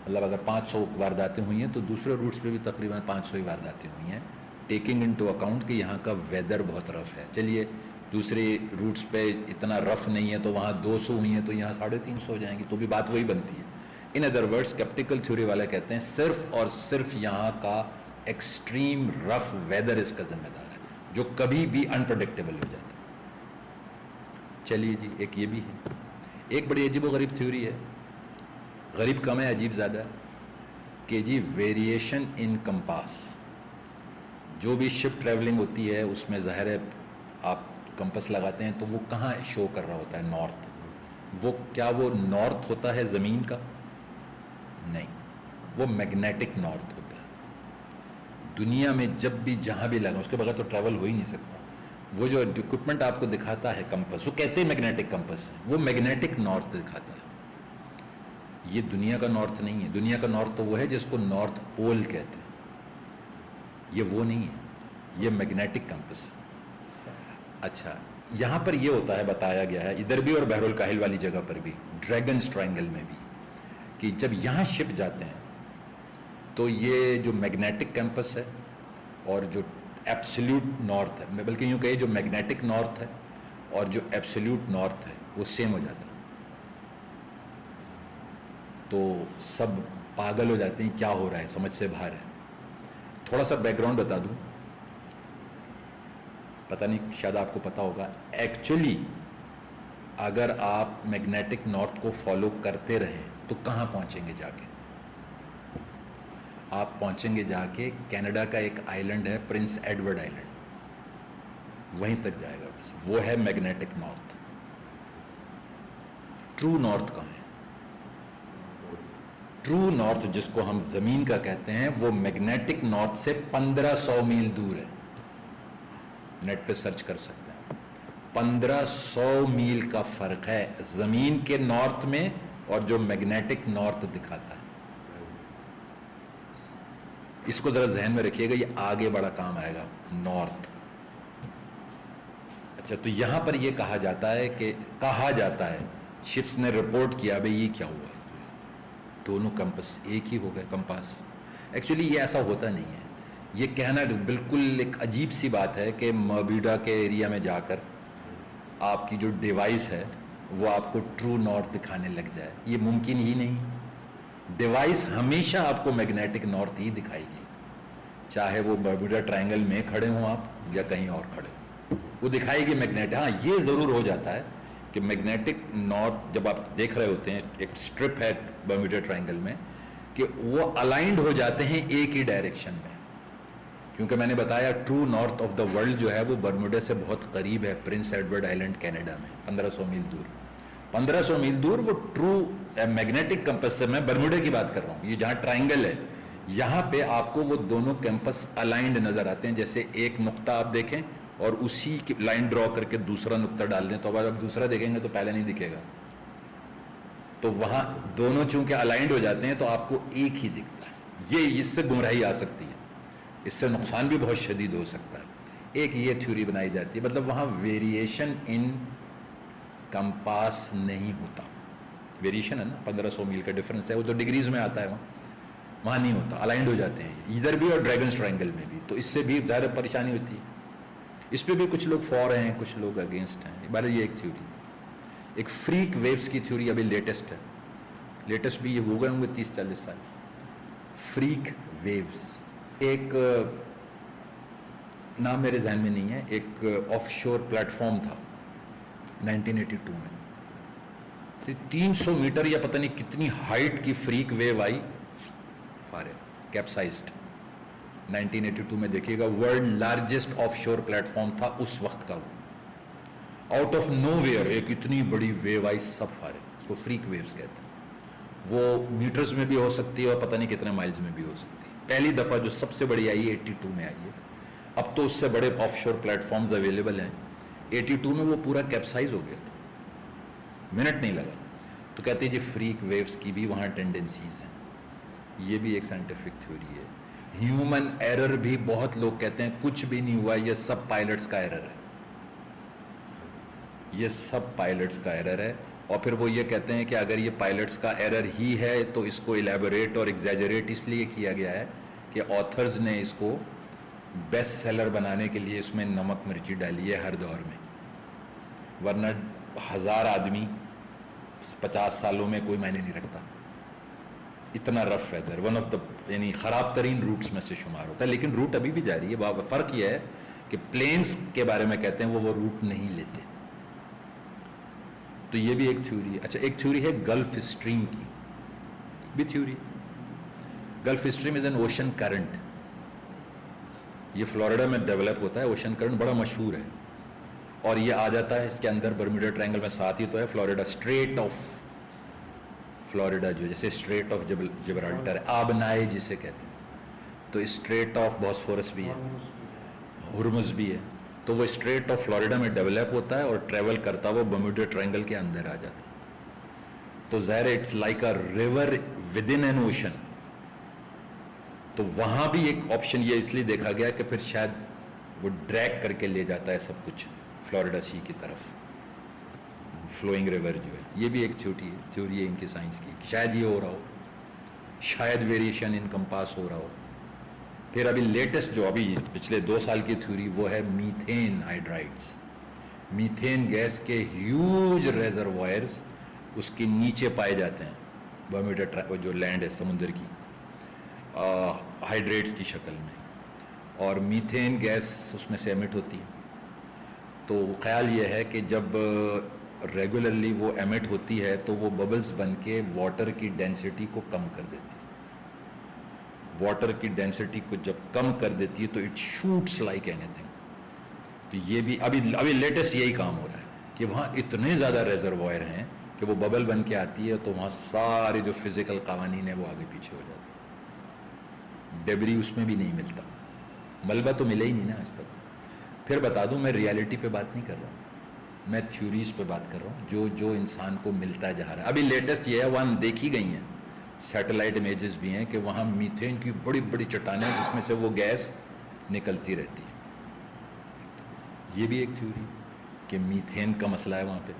مطلب اگر 500 وارداتیں ہوئی ہیں تو دوسرے روٹس پہ بھی تقریباً 500 ہی وارداتیں ہوئی ہیں, ٹیکنگ انٹو اکاؤنٹ کہ یہاں کا ویدر بہت رف ہے. چلیے دوسرے روٹس پہ اتنا رف نہیں ہے تو وہاں 200 ہوئی ہیں تو یہاں 350 ہو جائیں گی, تو بھی بات وہی بنتی ہے. In other word sceptical theory والا کہتے ہیں صرف اور صرف یہاں کا ایکسٹریم رف ویدر اس کا ذمہ دار ہے جو کبھی بھی انپریڈکٹیبل ہو جاتا ہے. چلیے جی, ایک یہ بھی ہے. ایک بڑی عجیب و غریب تھیوری ہے, غریب کم ہے عجیب زیادہ ہے, کہ جی ویریشن ان کمپاس, جو بھی شپ ٹریولنگ ہوتی ہے اس میں ظاہر ہے آپ کمپس لگاتے ہیں تو وہ کہاں شو کر رہا ہوتا ہے, نارتھ. وہ کیا وہ نارتھ ہوتا ہے زمین کا؟ نہیں, وہ میگنیٹک نارتھ ہوتا ہے. دنیا میں جب بھی جہاں بھی لگا, اس کے بغیر تو ٹریول ہو ہی نہیں سکتا. وہ جو اکوپمنٹ آپ کو دکھاتا ہے کمپس, وہ کہتے ہیں میگنیٹک کمپس ہے, وہ میگنیٹک نارتھ دکھاتا ہے. یہ دنیا کا نارتھ نہیں ہے. دنیا کا نارتھ تو وہ ہے جس کو نارتھ پول کہتے ہیں, یہ وہ نہیں ہے, یہ میگنیٹک کمپس ہے. اچھا, یہاں پر یہ ہوتا ہے, بتایا گیا ہے ادھر بھی اور بحر الکاہل والی جگہ پر بھی, ڈریگنز ٹرائنگل میں بھی, کہ جب یہاں شپ جاتے ہیں تو یہ جو میگنیٹک کیمپس ہے اور جو ایبسلیوٹ نارتھ ہے, بلکہ یوں کہے جو میگنیٹک نارتھ ہے اور جو ایبسلیوٹ نارتھ ہے وہ سیم ہو جاتا ہے. تو سب پاگل ہو جاتے ہیں, کیا ہو رہا ہے, سمجھ سے باہر ہے. تھوڑا سا بیک گراؤنڈ بتا دوں, پتہ نہیں شاید آپ کو پتہ ہوگا. ایکچولی اگر آپ میگنیٹک نارتھ کو فالو کرتے رہیں تو کہاں پہنچیں گے جا کے؟ آپ پہنچیں گے جا کے کینیڈا کا ایک آئلینڈ ہے, پرنس ایڈورڈ آئلینڈ, وہیں تک جائے گا بس. وہ ہے میگنیٹک نارتھ. ٹرو نارتھ کہاں ہے؟ ٹرو نارتھ جس کو ہم زمین کا کہتے ہیں وہ میگنیٹک نارتھ سے 1500 میل دور ہے. نیٹ پہ سرچ کر سکتے ہیں. 1500 میل کا فرق ہے زمین کے نارتھ میں اور جو میگنیٹک نارتھ دکھاتا ہے. اس کو ذرا ذہن میں رکھیے گا, یہ آگے بڑا کام آئے گا, نارتھ. اچھا, تو یہاں پر یہ کہا جاتا ہے شپس نے رپورٹ کیا بھئی یہ کیا ہوا, دونوں کمپس ایک ہی ہو گئے کمپاس. ایکچولی یہ ایسا ہوتا نہیں ہے. یہ کہنا بالکل ایک عجیب سی بات ہے کہ برموڈا کے ایریا میں جا کر آپ کی جو ڈیوائس ہے وہ آپ کو ٹرو نارتھ دکھانے لگ جائے. یہ ممکن ہی نہیں. ڈیوائس ہمیشہ آپ کو میگنیٹک نارتھ ہی دکھائے گی, چاہے وہ برموڈا ٹرائنگل میں کھڑے ہوں آپ یا کہیں اور کھڑے ہوں, وہ دکھائے گی میگنیٹ. ہاں یہ ضرور ہو جاتا ہے کہ میگنیٹک نارتھ جب آپ دیکھ رہے ہوتے ہیں, ایک سٹرپ ہے برموڈا ٹرائنگل میں, کہ وہ الائنڈ ہو جاتے ہیں ایک ہی ڈائریکشن میں. کیونکہ میں نے بتایا true north of the world جو ہے وہ برموڈا سے بہت قریب ہے, پرنس ایڈورڈ آئلینڈ کینیڈا میں, 1500 میل دور. 1500 میل دور وہ ٹرو میگنیٹک کمپس سے, میں برموڈا کی بات کر رہا ہوں. یہ جہاں ٹرائنگل ہے یہاں پہ آپ کو وہ دونوں کیمپس الائنڈ نظر آتے ہیں. جیسے ایک نقطہ آپ دیکھیں اور اسی کی لائن ڈرا کر کے دوسرا نقطہ ڈال دیں, تو اب آپ دوسرا دیکھیں گے تو پہلے نہیں دکھے گا. تو وہاں دونوں چونکہ الائنڈ ہو جاتے ہیں تو آپ کو ایک ہی دکھتا ہے. یہ اس سے گمراہی آ سکتی ہے, اس سے نقصان بھی بہت شدید ہو سکتا ہے. ایک یہ تھیوری بنائی جاتی ہے, مطلب وہاں ویریشن ان کمپاس نہیں ہوتا. ویریشن ہے نا, 1500 میل کا ڈفرنس ہے, وہ تو ڈگریز میں آتا ہے, وہاں نہیں ہوتا, الائنڈ ہو جاتے ہیں ادھر بھی اور ڈریگنز ٹرائنگل میں بھی. تو اس سے بھی ظاہر پریشانی ہوتی ہے. اس پہ بھی کچھ لوگ فور ہیں, کچھ لوگ اگینسٹ ہیں. بہرحال یہ ایک تھیوری. ایک فریک ویوز کی تھیوری ابھی لیٹسٹ ہے, لیٹسٹ بھی یہ ہو گئے ہوں گے 30-40 سال. فریک ویوز, ایک نام میرے ذہن میں نہیں ہے, ایک آف شور پلیٹ فارم تھا 1982 میں, 300 میٹر یا پتہ نہیں کتنی ہائٹ کی فریک ویو آئی, فارغ, کیپسائزڈ. 1982 میں دیکھیے گا, ورلڈ لارجسٹ آف شور پلیٹ فارم تھا اس وقت کا. وہ آؤٹ آف نو ویئر ایک اتنی بڑی ویو آئی, سب فارغ. اس کو فریک ویوز کہتے ہیں. وہ میٹرز میں بھی ہو سکتی ہے اور پتہ نہیں کتنے مائلز میں بھی ہو سکتی ہے. پہلی دفعہ جو سب سے بڑی آئی ہے 82 میں آئی ہے. اب تو اس سے بڑے آف شور پلیٹ فارمز اویلیبل ہیں. 82 میں وہ پورا کیپسائز ہو گیا تھا, منٹ نہیں لگا. تو کہتے ہیں جی فریک ویوز کی بھی وہاں ٹینڈنسیز ہیں. یہ بھی ایک سائنٹیفک تھیوری ہے. ہیومن ایرر بھی بہت لوگ کہتے ہیں کچھ بھی نہیں ہوا, یہ سب پائلٹس کا ایرر ہے, یہ سب پائلٹس کا ایرر ہے. اور پھر وہ یہ کہتے ہیں کہ اگر یہ پائلٹس کا ایرر ہی ہے تو اس کو الیبوریٹ اور ایگزیجریٹ اس لیے کیا گیا ہے کہ آتھرز نے اس کو بیسٹ سیلر بنانے کے لیے اس میں نمک مرچی ڈالی ہے ہر دور میں, ورنہ 1000 آدمی 50 سالوں میں کوئی معنی نہیں رکھتا. اتنا رف ویدر، ون آف دا یعنی خراب ترین روٹس میں سے شمار ہوتا ہے، لیکن روٹ ابھی بھی جاری ہے. فرق یہ ہے کہ پلینس کے بارے میں کہتے ہیں وہ روٹ نہیں لیتے. تو یہ بھی ایک تھیوری ہے. اچھا ایک تھیوری ہے گلف اسٹریم کی بھی theory. Golf stream is an ocean current. یہ فلوریڈا میں ڈیولپ ہوتا ہے. اوشن کرنٹ بڑا مشہور ہے اور یہ آ جاتا ہے اس کے اندر برموڈا ٹرائنگل میں. ساتھ ہی تو ہے فلوریڈا اسٹریٹ آف فلوریڈا جو جیسے اسٹریٹ آف جبرالٹر ہے، آبنائے جسے کہتے ہیں. تو اسٹریٹ آف باسفورس بھی ہے، ہرمز بھی ہے. تو وہ اسٹریٹ آف فلوریڈا میں ڈیولپ ہوتا ہے اور ٹریول کرتا وہ برموڈا ٹرائنگل کے اندر آ جاتا ہے. تو ظاہر it's like a river within an ocean. تو وہاں بھی ایک آپشن یہ اس لیے دیکھا گیا کہ پھر شاید وہ ڈریگ کر کے لے جاتا ہے سب کچھ فلوریڈا سی کی طرف، فلوئنگ ریور جو ہے. یہ بھی ایک تھیوری ہے ان کی سائنس کی کہ شاید یہ ہو رہا ہو، شاید ویریشن ان کمپاس ہو رہا ہو. پھر ابھی لیٹسٹ جو ابھی پچھلے 2 سال کی تھیوری وہ ہے میتھین ہائیڈرائڈس. میتھین گیس کے ہیوج ریزروائرز اس کے نیچے پائے جاتے ہیں برموڈا جو لینڈ ہے سمندر کی، ہائیڈریٹس کی شکل میں، اور میتھین گیس اس میں سے ایمٹ ہوتی ہے. تو خیال یہ ہے کہ جب ریگولرلی وہ ایمٹ ہوتی ہے تو وہ ببلز بن کے واٹر کی ڈینسٹی کو کم کر دیتی ہے. واٹر کی ڈینسٹی کو جب کم کر دیتی ہے تو it shoots like any thing. تو یہ بھی ابھی لیٹسٹ یہی کام ہو رہا ہے کہ وہاں اتنے زیادہ ریزروائر ہیں کہ وہ ببل بن کے آتی ہے تو وہاں سارے جو فزیکل قوانین ہیں وہ آگے پیچھے ہو جاتے ہیں. ڈیبری اس میں بھی نہیں ملتا، ملبہ تو ملے ہی نہیں نا آج تک. پھر بتا دوں میں ریالٹی پہ بات نہیں کر رہا ہوں، میں تھیوریز پہ بات کر رہا ہوں جو انسان کو ملتا جا رہا ہے. ابھی لیٹسٹ یہ ہے وہاں دیکھی گئی ہیں سیٹلائٹ امیجز بھی ہیں کہ وہاں میتھین کی بڑی بڑی چٹانیں جس میں سے وہ گیس نکلتی رہتی ہے. یہ بھی ایک تھیوری کہ میتھین کا مسئلہ ہے وہاں پہ.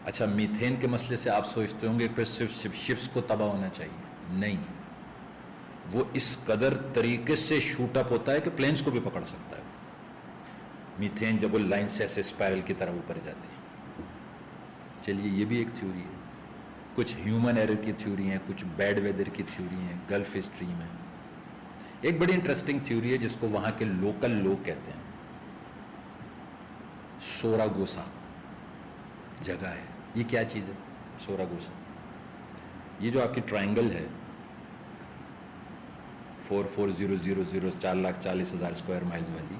اچھا میتھین کے مسئلے سے آپ سوچتے ہوں گے پھر صرف شپس کو تباہ ہونا چاہیے. نہیں، وہ اس قدر طریقے سے شوٹ اپ ہوتا ہے کہ پلینس کو بھی پکڑ سکتا ہے. میتھین جب وہ لائن سے ایسے اسپائرل کی طرح اوپر جاتی ہے. چلیے یہ بھی ایک تھیوری ہے. کچھ ہیومن ایرر کی تھیوری ہیں، کچھ بیڈ ویدر کی تھیوری ہیں، گلف اسٹریم ہے. ایک بڑی انٹرسٹنگ تھیوری ہے جس کو وہاں کے لوکل لوگ کہتے ہیں سوراگوسا جگہ ہے. یہ کیا چیز ہے سوراگوسا؟ یہ جو آپ کی ٹرائنگل ہے 44000 4,40,000 اسکوائر مائلز والی،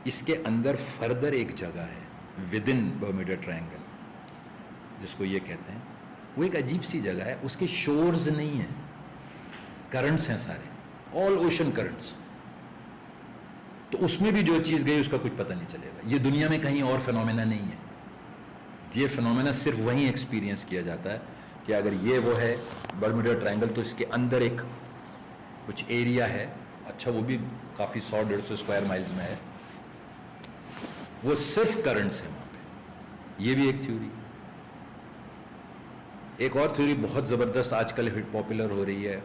اس کے اندر فردر ایک جگہ ہے ود ان برموڈا ٹرائنگل جس کو یہ کہتے ہیں. وہ ایک عجیب سی جگہ ہے. اس کے شورز نہیں ہیں، کرنٹس ہیں سارے، آل اوشن کرنٹس. تو اس میں بھی جو چیز گئی اس کا کچھ پتہ نہیں چلے گا. یہ دنیا میں کہیں اور فینومینا نہیں ہے. یہ فینومینا صرف وہیں ایکسپیرینس کیا جاتا ہے کہ اگر یہ وہ ہے برموڈا ٹرائنگل تو اس کے اندر ایک کچھ ایریا ہے. اچھا وہ بھی کافی 100-150 اسکوائر مائلز میں ہے. وہ صرف کرنٹس ہیں وہاں پہ. یہ بھی ایک تھیوری. ایک اور تھیوری بہت زبردست آج کل پاپولر ہو رہی ہے،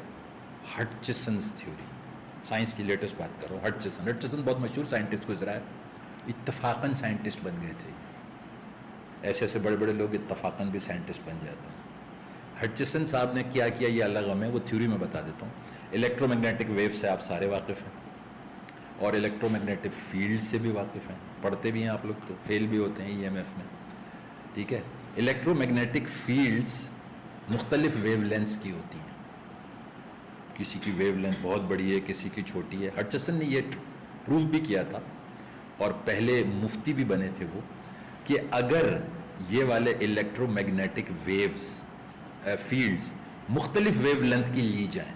ہٹچسنز تھیوری. سائنس کی لیٹسٹ بات کر رہا ہوں. ہٹچسن بہت مشہور سائنٹسٹ گزرا ہے. اتفاقاً سائنٹسٹ بن گئے تھے. ایسے ایسے بڑے بڑے لوگ اتفاقاً بھی سائنٹسٹ بن جاتے ہیں. ہٹچسن صاحب نے کیا کیا یہ الگ غم ہے، وہ تھیوری میں بتا دیتا ہوں. الیکٹرو میگنیٹک ویو سے آپ سارے واقف ہیں اور الیکٹرو میگنیٹک فیلڈ سے بھی واقف ہیں. پڑھتے بھی ہیں آپ لوگ تو فیل بھی ہوتے ہیں EMF میں. ٹھیک ہے. الیکٹرو میگنیٹک فیلڈز مختلف ویو لینتھس کی ہوتی ہیں. کسی کی ویو لینتھ بہت بڑی ہے، کسی کی چھوٹی ہے. ہٹچسن نے یہ پروو بھی کیا تھا اور پہلے مفتی بھی بنے تھے وہ، کہ اگر یہ والے الیکٹرو میگنیٹک ویوز فیلڈز مختلف ویو لینتھ کی لی جائیں.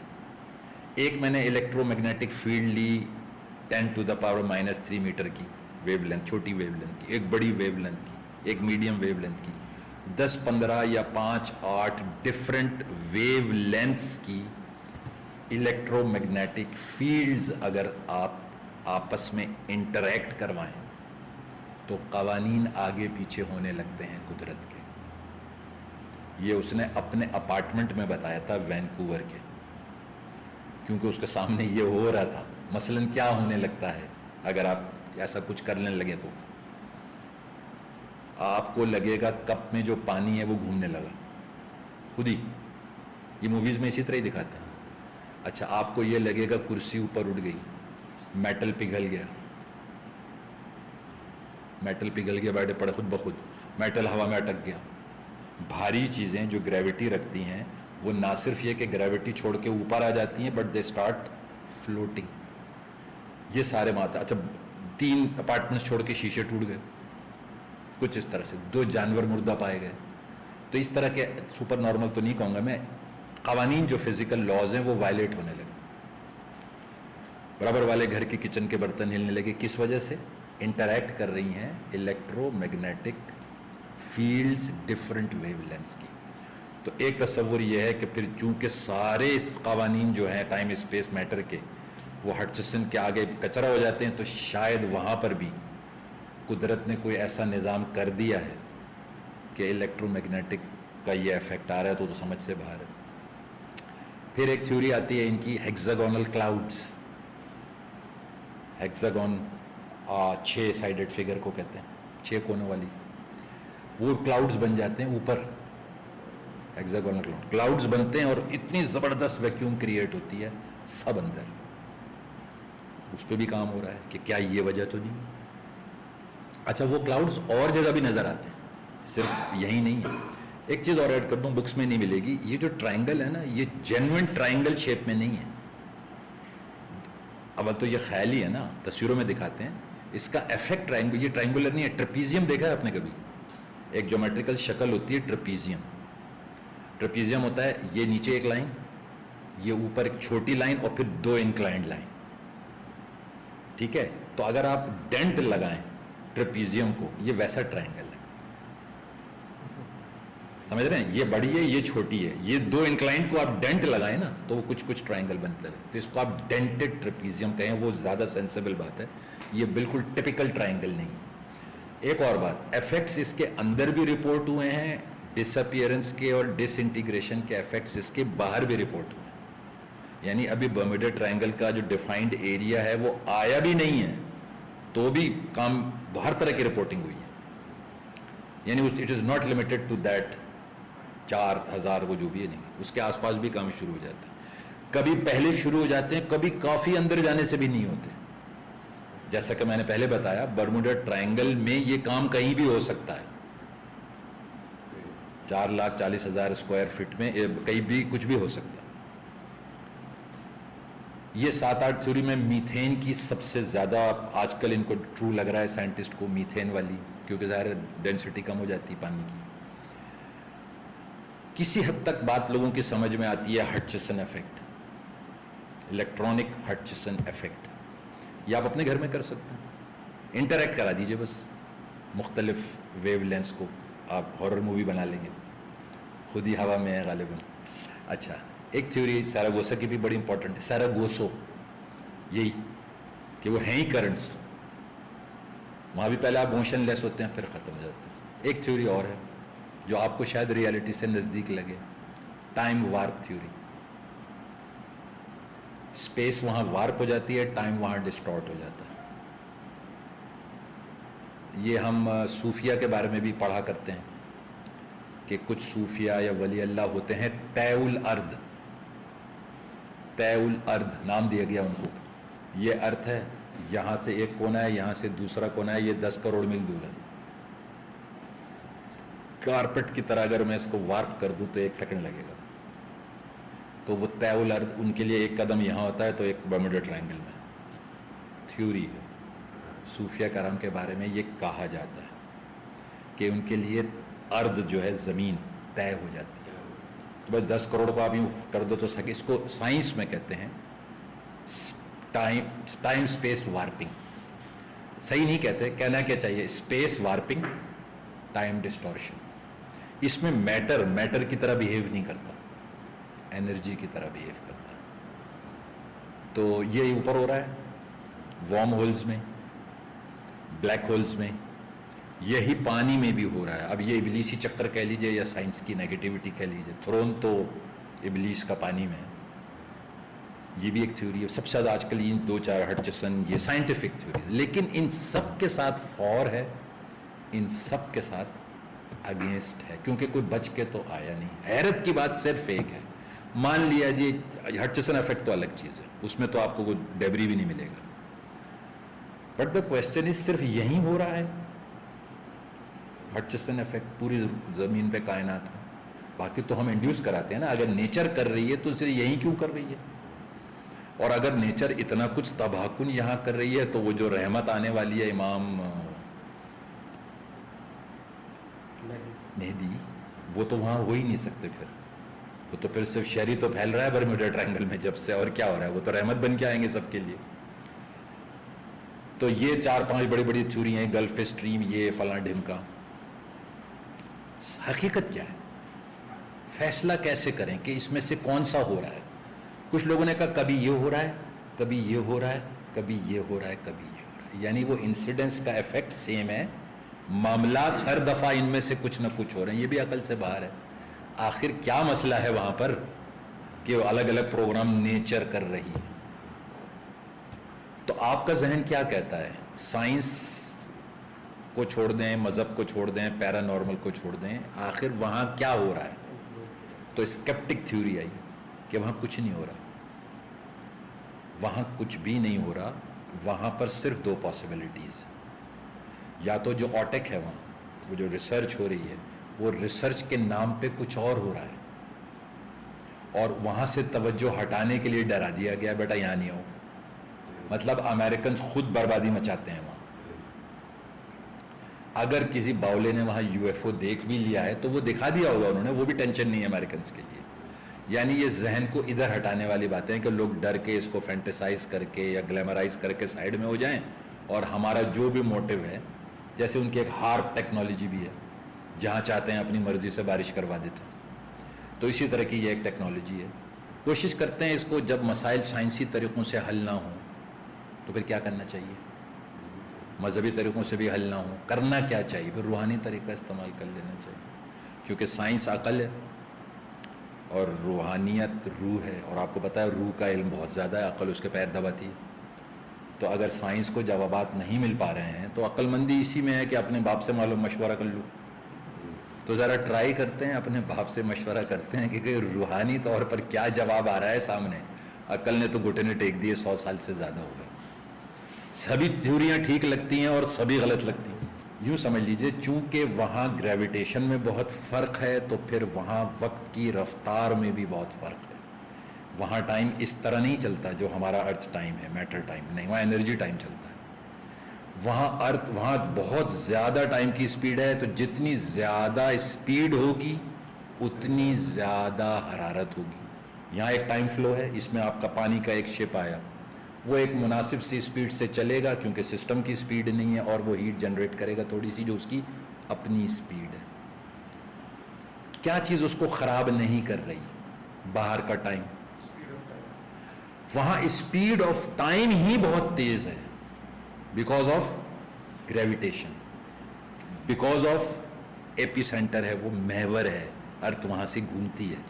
ایک میں نے الیکٹرو میگنیٹک فیلڈ لی 10⁻³ میٹر کی ویو لینتھ، چھوٹی ویو لینتھ کی، ایک بڑی ویو لینتھ کی، ایک میڈیم ویو لینتھ کی. 10-15 یا 5-8 ڈفرینٹ ویو لینتھس کی الیکٹرو میگنیٹک فیلڈز اگر آپ آپس میں انٹریکٹ کروائیں تو قوانین آگے پیچھے ہونے لگتے ہیں قدرت کے. یہ اس نے اپنے اپارٹمنٹ میں بتایا تھا وینکوور کے، کیونکہ اس کے سامنے یہ ہو رہا تھا. مثلاً کیا ہونے لگتا ہے اگر آپ ایسا کچھ کرنے لگے تو آپ کو لگے گا کپ میں جو پانی ہے وہ گھومنے لگا خود ہی. یہ موویز میں اسی طرح ہی دکھاتے ہیں. اچھا آپ کو یہ لگے گا کرسی اوپر اٹھ گئی, میٹل پگھل گیا, میٹل پگھل گیا بیٹھے پڑے خود بخود, میٹل ہوا میں اٹک گیا. بھاری چیزیں جو گریوٹی رکھتی ہیں وہ نہ صرف یہ کہ گریوٹی چھوڑ کے اوپر آ جاتی ہیں بٹ دے اسٹارٹ فلوٹنگ. یہ سارے ماتا. اچھا 3 اپارٹمنٹس چھوڑ کے شیشے ٹوٹ گئے, کچھ اس طرح سے 2 جانور مردہ پائے گئے. تو اس طرح کے سپر نارمل تو نہیں کہوں گا میں, قوانین جو فزیکل لاز ہیں وہ وائلیٹ ہونے لگتے. برابر والے گھر کے کچن کے برتن ہلنے لگے, کس وجہ سے؟ انٹریکٹ کر رہی ہیں electromagnetic fields different wavelengths کی. تو ایک تصور یہ ہے کہ پھر چونکہ سارے اس قوانین جو ہیں ٹائم اسپیس میٹر کے وہ ہٹچسن کے آگے کچرا ہو جاتے ہیں, تو شاید وہاں پر بھی قدرت نے کوئی ایسا نظام کر دیا ہے کہ الیکٹرو میگنیٹک کا یہ ایفیکٹ آ رہا ہے, تو سمجھ سے باہر ہے. پھر ایک تھیوری آتی ہے ان کی ہیگزاگونل کلاؤڈز. ہیگزاگون 6 سائیڈڈ فگر کو کہتے ہیں, 6 کونوں والی. وہ کلاؤڈز بن جاتے ہیں اوپر, ہیگزاگونل کلاؤڈز بنتے ہیں اور اتنی زبردست ویکیوم کریٹ ہوتی ہے سب اندر. اس پہ بھی کام ہو رہا ہے کہ کیا یہ وجہ تو نہیں. اچھا وہ کلاؤڈز اور جگہ بھی نظر آتے ہیں, صرف یہی نہیں ہے. ایک چیز اور ایڈ کر دوں, بکس میں نہیں ملے گی, یہ جو ٹرائنگل ہے نا یہ جینوئن ٹرائنگل شیپ میں نہیں ہے. اول تو یہ خیال ہی ہے نا, تصویروں میں دکھاتے ہیں. اس کا ایفیکٹ ٹرائنگل, یہ ٹرائنگولر نہیں ہے. ٹرپیزیم دیکھا ہے آپ نے کبھی؟ ایک جیومیٹریکل شکل ہوتی ہے ٹرپیزیم. ٹرپیزیم ہوتا ہے یہ نیچے ایک لائن, یہ اوپر ایک چھوٹی لائن اور پھر 2 انکلائنڈ لائن. ٹھیک ہے, تو اگر آپ ڈینٹ لگائیں ٹرپیزیم کو, یہ ویسا ٹرائنگل ہے. سمجھ رہے ہیں, یہ بڑی ہے یہ چھوٹی ہے, یہ 2 انکلائنڈ کو آپ ڈینٹ لگائیں نا تو وہ کچھ ٹرائنگل بنتے ہیں. تو اس کو آپ ڈینٹڈ ٹرپیزیم کہیں, وہ زیادہ سینسیبل بات ہے. یہ بالکل ٹپیکل ٹرائنگل نہیں. ایک اور بات, ایفیکٹس اس کے اندر بھی رپورٹ ہوئے ہیں, ڈس اپیئرنس کے اور ڈس انٹیگریشن کے ایفیکٹس اس کے باہر بھی رپورٹ ہوئے ہیں. یعنی ابھی برموڈا ٹرائنگل کا جو ڈیفائنڈ ایریا ہے وہ آیا بھی نہیں ہے, تو بھی کام ہر طرح کی رپورٹنگ ہوئی ہے. یعنی it is not limited to that 4000 وہ جو بھی ہے, نہیں, اس کے آس پاس بھی کام شروع ہو جاتا ہے. کبھی پہلے شروع ہو جاتے ہیں, کبھی کافی اندر جانے سے بھی نہیں ہوتے. جیسا کہ میں نے پہلے بتایا, برموڈا ٹرائنگل میں یہ کام کہیں بھی ہو سکتا ہے. 4,40,000 اسکوائر فٹ میں کہیں بھی کچھ بھی ہو سکتا ہے. یہ 7-8 تھیوری میں میتھین کی سب سے زیادہ آج کل ان کو ٹرو لگ رہا ہے سائنٹسٹ کو, میتھین والی, کیونکہ ظاہر ڈینسٹی کم ہو جاتی ہے پانی کی. کسی حد تک بات لوگوں کی سمجھ میں آتی ہے. ہٹچسن ایفیکٹ, الیکٹرانک ہٹچسن ایفیکٹ, یہ آپ اپنے گھر میں کر سکتے ہیں. انٹریکٹ کرا دیجئے بس مختلف ویو لینس کو, آپ ہارر مووی بنا لیں گے. خود ہی ہوا میں ہے غالباً. اچھا ایک تھیوری سیراگوسا کی بھی بڑی امپورٹنٹ ہے, سیراگوسو, یہی کہ وہ ہیں ہی کرنٹس, وہاں بھی پہلے آپ موشن لیس ہوتے ہیں پھر ختم ہو جاتے ہیں. ایک تھیوری اور ہے جو آپ کو شاید ریالٹی سے نزدیک لگے, ٹائم وارپ تھیوری. اسپیس وہاں وارپ ہو جاتی ہے, ٹائم وہاں ڈسٹارٹ ہو جاتا ہے. یہ ہم صوفیہ کے بارے میں بھی پڑھا کرتے ہیں کہ کچھ صوفیہ یا ولی اللہ ہوتے ہیں طے الارض, طے الارض نام دیا گیا ان کو. یہ ارتھ ہے, یہاں سے ایک کونا ہے, یہاں سے دوسرا کونا ہے, یہ 10 کروڑ میل دور ہے. کارپٹ کی طرح اگر میں اس کو وارپ کر دوں تو 1 سیکنڈ لگے گا. تو وہ طے الارض ان کے لیے ایک قدم یہاں ہوتا ہے تو ایک برموڈا ٹرائنگل میں. تھیوری ہے صوفیہ کرام کے بارے میں, یہ کہا جاتا ہے کہ ان کے لیے ارض جو ہے زمین طے ہو جاتی ہے. تو بس 10 کروڑ کو آپ یوں کر دو تو اس کو سائنس میں کہتے ہیں ٹائم اسپیس وارپنگ. صحیح نہیں کہتے, کہنا کیا چاہیے اسپیس وارپنگ, ٹائم ڈسٹورشن. اس میں میٹر کی طرح بیہیو نہیں کرتا, انرجی کی طرح بیہیو کرتا ہے. تو یہ اوپر ہو رہا ہے وارم ہولز میں, بلیک ہولز میں, یہی پانی میں بھی ہو رہا ہے. اب یہ ابلیسی چکر کہہ لیجئے یا سائنس کی نیگیٹیوٹی کہہ لیجئے, تھرون تو ابلیس کا پانی میں ہے. یہ بھی ایک تھیوری ہے. سب سے زیادہ آج کل ان 2-4 ہٹچسن یہ سائنٹیفک تھیوری, لیکن ان سب کے ساتھ فور ہے, ان سب کے ساتھ اگینسٹ ہے, کیونکہ کوئی بچ کے تو آیا نہیں. حیرت کی بات صرف ایک ہے, مان لیا جی ہٹچسن افیکٹ تو الگ چیز ہے, اس میں تو آپ کو کوئی ڈیبری بھی نہیں ملے گا, بٹ دا کوشچن از صرف یہی ہو رہا ہے ہٹچسن افیکٹ پوری زمین پہ کائنات میں؟ باقی تو ہم انڈیوس کراتے ہیں نا, اگر نیچر کر رہی ہے تو صرف یہی کیوں کر رہی ہے؟ اور اگر نیچر اتنا کچھ تباہ کن یہاں کر رہی ہے تو وہ جو رحمت آنے والی ہے امام مہدی, وہ تو وہاں ہو ہی نہیں سکتے, پھر وہ تو پھر صرف شہری تو پھیل رہا ہے برموڈا ٹرائنگل میں جب سے, اور کیا ہو رہا ہے, وہ تو رحمت بن کے آئیں گے سب کے لیے. تو یہ 4-5 بڑی بڑی تھیوری ہیں, گلف اسٹریم, یہ فلاں ڈھمکا. حقیقت کیا ہے؟ فیصلہ کیسے کریں کہ اس میں سے کون سا ہو رہا ہے؟ کچھ لوگوں نے کہا کبھی یہ ہو رہا ہے, کبھی یہ ہو رہا ہے, کبھی یہ ہو رہا ہے, کبھی یہ ہو رہا ہے, یعنی وہ انسیڈنس کا ایفیکٹ سیم ہے, معاملات ہر دفعہ ان میں سے کچھ نہ کچھ ہو رہے ہیں. یہ بھی عقل سے باہر ہے. آخر کیا مسئلہ ہے وہاں پر کہ وہ الگ الگ پروگرام نیچر کر رہی ہے؟ تو آپ کا ذہن کیا کہتا ہے؟ سائنس کو چھوڑ دیں, مذہب کو چھوڑ دیں, پیرا نارمل کو چھوڑ دیں, آخر وہاں کیا ہو رہا ہے؟ تو اسکیپٹک تھیوری آئی کہ وہاں کچھ نہیں ہو رہا, وہاں کچھ بھی نہیں ہو رہا. وہاں پر صرف 2 پاسبلٹیز, یا تو جو اوٹیک ہے وہاں, وہ جو ریسرچ ہو رہی ہے, وہ ریسرچ کے نام پہ کچھ اور ہو رہا ہے, اور وہاں سے توجہ ہٹانے کے لیے ڈرا دیا گیا بیٹا یہاں نہیں ہو. مطلب امریکنز خود بربادی مچاتے ہیں وہاں. اگر کسی باولے نے وہاں یو ایف او دیکھ بھی لیا ہے تو وہ دکھا دیا ہوگا انہوں نے, وہ بھی ٹینشن نہیں ہے امریکنز کے لیے. یعنی یہ ذہن کو ادھر ہٹانے والی باتیں ہیں کہ لوگ ڈر کے اس کو فینٹیسائز کر کے یا گلیمرائز کر کے سائڈ میں ہو جائیں, اور ہمارا جو بھی موٹیو ہے, جیسے ان کی ایک ہارپ ٹیکنالوجی بھی ہے, جہاں چاہتے ہیں اپنی مرضی سے بارش کروا دیتے ہیں, تو اسی طرح کی یہ ایک ٹیکنالوجی ہے. کوشش کرتے ہیں اس کو, جب مسائل سائنسی طریقوں سے حل نہ ہوں تو پھر کیا کرنا چاہیے؟ مذہبی طریقوں سے بھی حل نہ ہوں, کرنا کیا چاہیے؟ پھر روحانی طریقہ استعمال کر لینا چاہیے, کیونکہ سائنس عقل ہے اور روحانیت روح ہے, اور آپ کو پتہ ہے روح کا علم بہت زیادہ ہے, عقل اس کے پیر دباتی ہے. تو اگر سائنس کو جوابات نہیں مل پا رہے ہیں تو عقل مندی اسی میں ہے کہ اپنے باپ سے معلوم مشورہ کر لوں. تو ذرا ٹرائی کرتے ہیں, اپنے باپ سے مشورہ کرتے ہیں کہ روحانی طور پر کیا جواب آ رہا ہے سامنے. عقل نے تو گھٹنے ٹیک دیے, 100 سال سے زیادہ ہو گئے. سبھی تھیوریاں ٹھیک لگتی ہیں اور سبھی غلط لگتی ہیں. یوں سمجھ لیجئے, چونکہ وہاں گریویٹیشن میں بہت فرق ہے تو پھر وہاں وقت کی رفتار میں بھی بہت فرق ہے. وہاں ٹائم اس طرح نہیں چلتا جو ہمارا ارتھ ٹائم ہے, میٹر ٹائم نہیں, وہاں انرجی ٹائم چلتا ہے. وہاں بہت زیادہ ٹائم کی اسپیڈ ہے, تو جتنی زیادہ اسپیڈ ہوگی اتنی زیادہ حرارت ہوگی. یہاں ایک ٹائم فلو ہے, اس میں آپ کا پانی کا ایک شپ آیا, وہ ایک مناسب سی اسپیڈ سے چلے گا کیونکہ سسٹم کی اسپیڈ نہیں ہے, اور وہ ہیٹ جنریٹ کرے گا تھوڑی سی جو اس کی اپنی اسپیڈ ہے. کیا چیز اس کو خراب نہیں کر رہی؟ باہر کا ٹائم. وہاں اسپیڈ آف ٹائم ہی بہت تیز ہے, because of gravitation, because of ایپی centre ہے, وہ محور ہے, ارتھ وہاں سے گھومتی ہے.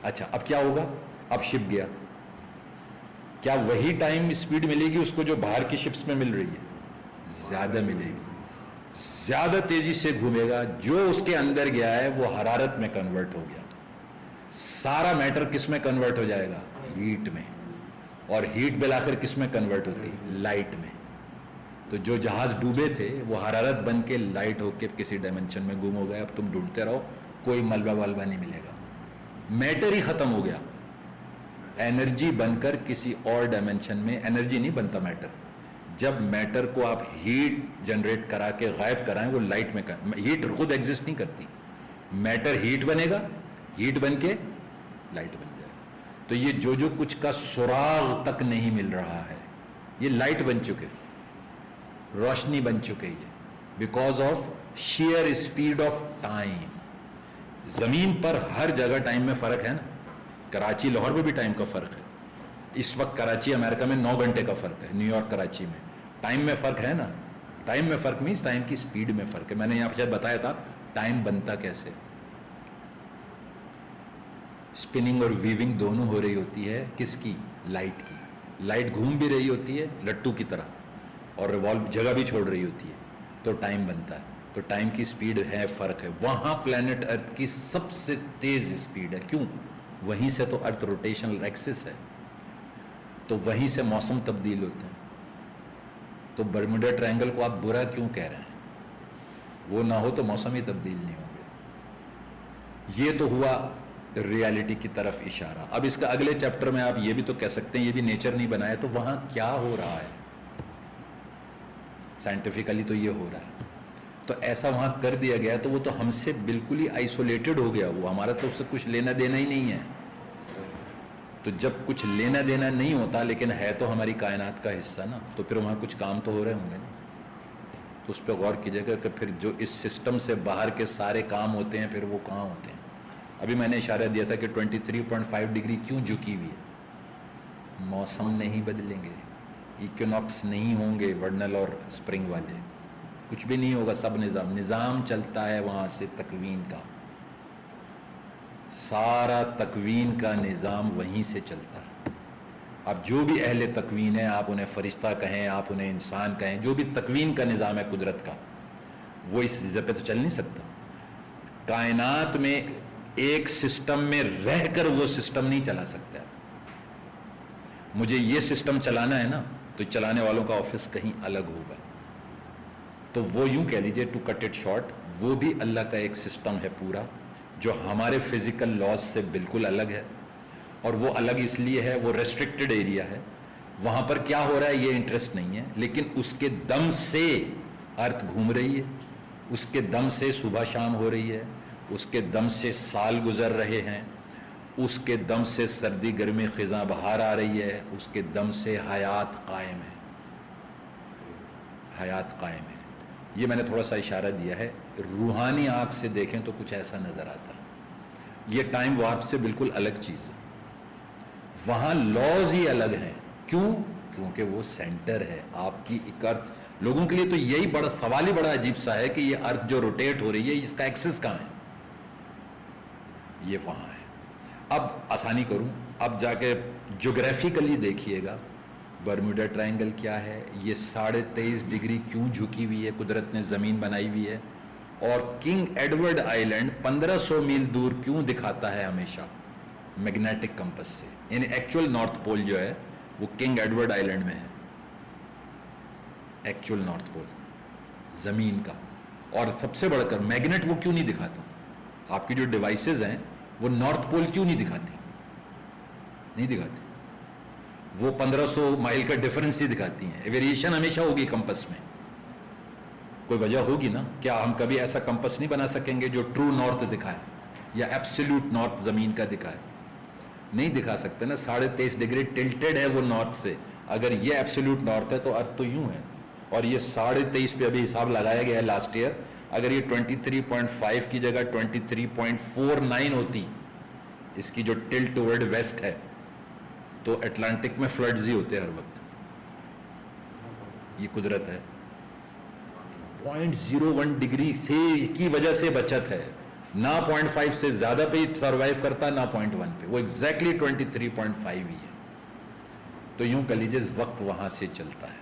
اچھا اب کیا ہوگا؟ اب شپ گیا, کیا وہی ٹائم اسپیڈ ملے گی اس کو جو باہر کی شپس میں مل رہی ہے؟ زیادہ ملے گی, زیادہ تیزی سے گھومے گا. جو اس کے اندر گیا ہے وہ حرارت میں کنورٹ ہو گیا. سارا میٹر کس میں کنورٹ ہو جائے گا؟ ہیٹ میں. اور ہیٹ بالآخر کس میں کنورٹ ہوتی ہے؟ لائٹ میں. تو جو جہاز ڈوبے تھے وہ حرارت بن کے لائٹ ہو کے کسی ڈائمنشن میں گم ہو گئے. اب تم ڈھونڈتے رہو, کوئی ملبہ ولبہ نہیں ملے گا, میٹر ہی ختم ہو گیا. انرجی بن کر کسی اور ڈائمنشن میں, انرجی نہیں بنتا میٹر. جب میٹر کو آپ ہیٹ جنریٹ کرا کے غائب کرائیں, وہ لائٹ میں ہیٹ خود ایگزسٹ نہیں کرتی, میٹر ہیٹ بنے گا, ہیٹ بن کے لائٹ بن جائے گا. تو یہ جو کچھ کا سراغ تک نہیں مل رہا ہے, یہ لائٹ بن چکے, روشنی بن چکے یہ, because of share speed of time. زمین پر ہر جگہ ٹائم میں فرق ہے نا, کراچی لاہور میں بھی ٹائم کا فرق ہے. اس وقت کراچی امریکہ میں 9 گھنٹے کا فرق ہے, نیو یارک کراچی میں. ٹائم میں فرق ہے نا, ٹائم میں فرق مینس ٹائم کی اسپیڈ میں فرق ہے. میں نے یہاں پہ شاید بتایا تھا ٹائم بنتا کیسے. اسپننگ اور ویونگ دونوں ہو رہی ہوتی ہے, کس کی؟ لائٹ کی. لائٹ گھوم بھی رہی ہوتی ہے لٹو کی طرح, اور ریوالو جگہ بھی چھوڑ رہی ہوتی ہے, تو ٹائم بنتا ہے. تو ٹائم کی اسپیڈ ہے, فرق ہے. وہاں پلانٹ ارتھ کی سب سے تیز اسپیڈ ہے. کیوں؟ وہیں سے تو ارتھ روٹیشنل ایکسس ہے, تو وہیں سے موسم تبدیل ہوتے ہیں. تو برموڈا ٹرائنگل کو آپ برا کیوں کہہ رہے ہیں؟ وہ نہ ہو تو موسم ہی تبدیل نہیں ہوں گے. یہ تو ہوا ریالٹی کی طرف اشارہ. اب اس کا اگلے چیپٹر میں آپ یہ بھی تو کہہ سکتے ہیں یہ بھی نیچر نہیں بنایا, تو وہاں کیا ہو رہا ہے؟ سائنٹیفکلی تو یہ ہو رہا ہے, تو ایسا وہاں کر دیا گیا, تو وہ تو ہم سے بالکل ہی آئسولیٹڈ ہو گیا, وہ ہمارا تو اس سے کچھ لینا دینا ہی نہیں ہے. تو جب کچھ لینا دینا نہیں ہوتا لیکن ہے تو ہماری کائنات کا حصہ نا, تو پھر وہاں کچھ کام تو ہو رہے ہوں گے نا. تو اس پہ غور کیجیے گا کہ پھر جو اس سسٹم سے باہر کے سارے کام ہوتے ہیں پھر وہ کہاں ہوتے ہیں. ابھی میں نے اشارہ دیا تھا کہ 23.5 ڈگری کیوں جھکی ہوئی ہے؟ موسم نہیں بدلیں گے, ایکوناکس نہیں ہوں گے ورنل اور اسپرنگ والے, کچھ بھی نہیں ہوگا. سب نظام چلتا ہے وہاں سے تکوین کا, سارا تکوین کا نظام وہیں سے چلتا ہے. اب جو بھی اہل تکوین ہیں, آپ انہیں فرشتہ کہیں, آپ انہیں انسان کہیں, جو بھی تکوین کا نظام ہے قدرت کا, وہ اس چیز پہ تو چل نہیں سکتا. کائنات میں ایک سسٹم میں رہ کر وہ سسٹم نہیں چلا سکتا. مجھے یہ سسٹم چلانا ہے نا, تو چلانے والوں کا آفس کہیں الگ ہوگا. تو وہ یوں کہہ لیجئے ٹو کٹ اٹ شارٹ, وہ بھی اللہ کا ایک سسٹم ہے پورا جو ہمارے فزیکل لاز سے بالکل الگ ہے. اور وہ الگ اس لیے ہے, وہ ریسٹرکٹڈ ایریا ہے, وہاں پر کیا ہو رہا ہے یہ انٹرسٹ نہیں ہے, لیکن اس کے دم سے ارتھ گھوم رہی ہے, اس کے دم سے صبح شام ہو رہی ہے, اس کے دم سے سال گزر رہے ہیں, اس کے دم سے سردی گرمی خزاں بہار آ رہی ہے, اس کے دم سے حیات قائم ہے. حیات قائم ہے. یہ میں نے تھوڑا سا اشارہ دیا ہے. روحانی آنکھ سے دیکھیں تو کچھ ایسا نظر آتا ہے. یہ ٹائم وارپ سے بالکل الگ چیز ہے. وہاں لاز ہی الگ ہیں. کیوں؟ کیونکہ وہ سینٹر ہے آپ کی ایک ارتھ. لوگوں کے لیے تو یہی بڑا سوال ہی بڑا عجیب سا ہے کہ یہ ارتھ جو روٹیٹ ہو رہی ہے اس کا ایکسس کہاں ہے؟ یہ وہاں ہے. اب آسانی کروں, اب جا کے جغرافیکلی دیکھیے گا برموڈا ٹرائنگل کیا ہے, یہ 23.5 ڈگری کیوں جھکی ہوئی ہے, قدرت نے زمین بنائی ہوئی ہے, اور کنگ ایڈورڈ آئی لینڈ 1500 میل دور کیوں دکھاتا ہے ہمیشہ میگنیٹک کمپس سے. یعنی ایکچول نارتھ پول جو ہے وہ کنگ ایڈورڈ آئی لینڈ میں ہے, ایکچول نارتھ پول زمین کا. اور سب سے بڑھ کر میگنیٹ وہ کیوں نہیں دکھاتا؟ آپ کی جو ڈیوائسز ہیں وہ نارتھ پول کیوں نہیں دکھاتی؟ نہیں دکھاتی. وہ 1500 مائل کا ڈیفرنس ہی دکھاتی ہیں. ویریشن ہمیشہ ہوگی کمپس میں, کوئی وجہ ہوگی نا. کیا ہم کبھی ایسا کمپس نہیں بنا سکیں گے جو ٹرو نارتھ دکھائے یا ایبسلیوٹ نارتھ زمین کا دکھائے؟ نہیں دکھا سکتے نا. 23.5 ڈگری ٹلٹڈ ہے وہ نارتھ سے. اگر یہ ایبسلیوٹ نارتھ ہے تو ارتھ تو یوں ہے, اور یہ 23.5 پہ ابھی حساب لگایا گیا ہے لاسٹ ایئر. اگر یہ 23.5 کی جگہ 23.49 ہوتی, اس کی جو ٹلٹ ٹورڈ ویسٹ ہے, تو اٹلانٹک میں فلڈز ہی ہوتے ہر وقت. یہ قدرت ہے. 0.01 ڈگری سے کی وجہ سے بچت ہے, نہ 0.5 سے زیادہ پہ سروائیو کرتا, نہ 0.1 پہ. وہ ایگزیکٹلی 23.5 ہی ہے. تو یوں کہہ لیجیے وقت وہاں سے چلتا ہے,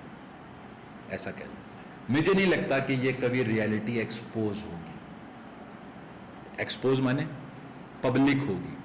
ایسا کہہ لیں. مجھے نہیں لگتا کہ یہ کبھی ریالٹی ایکسپوز ہوگی. ایکسپوز مانے پبلک ہوگی.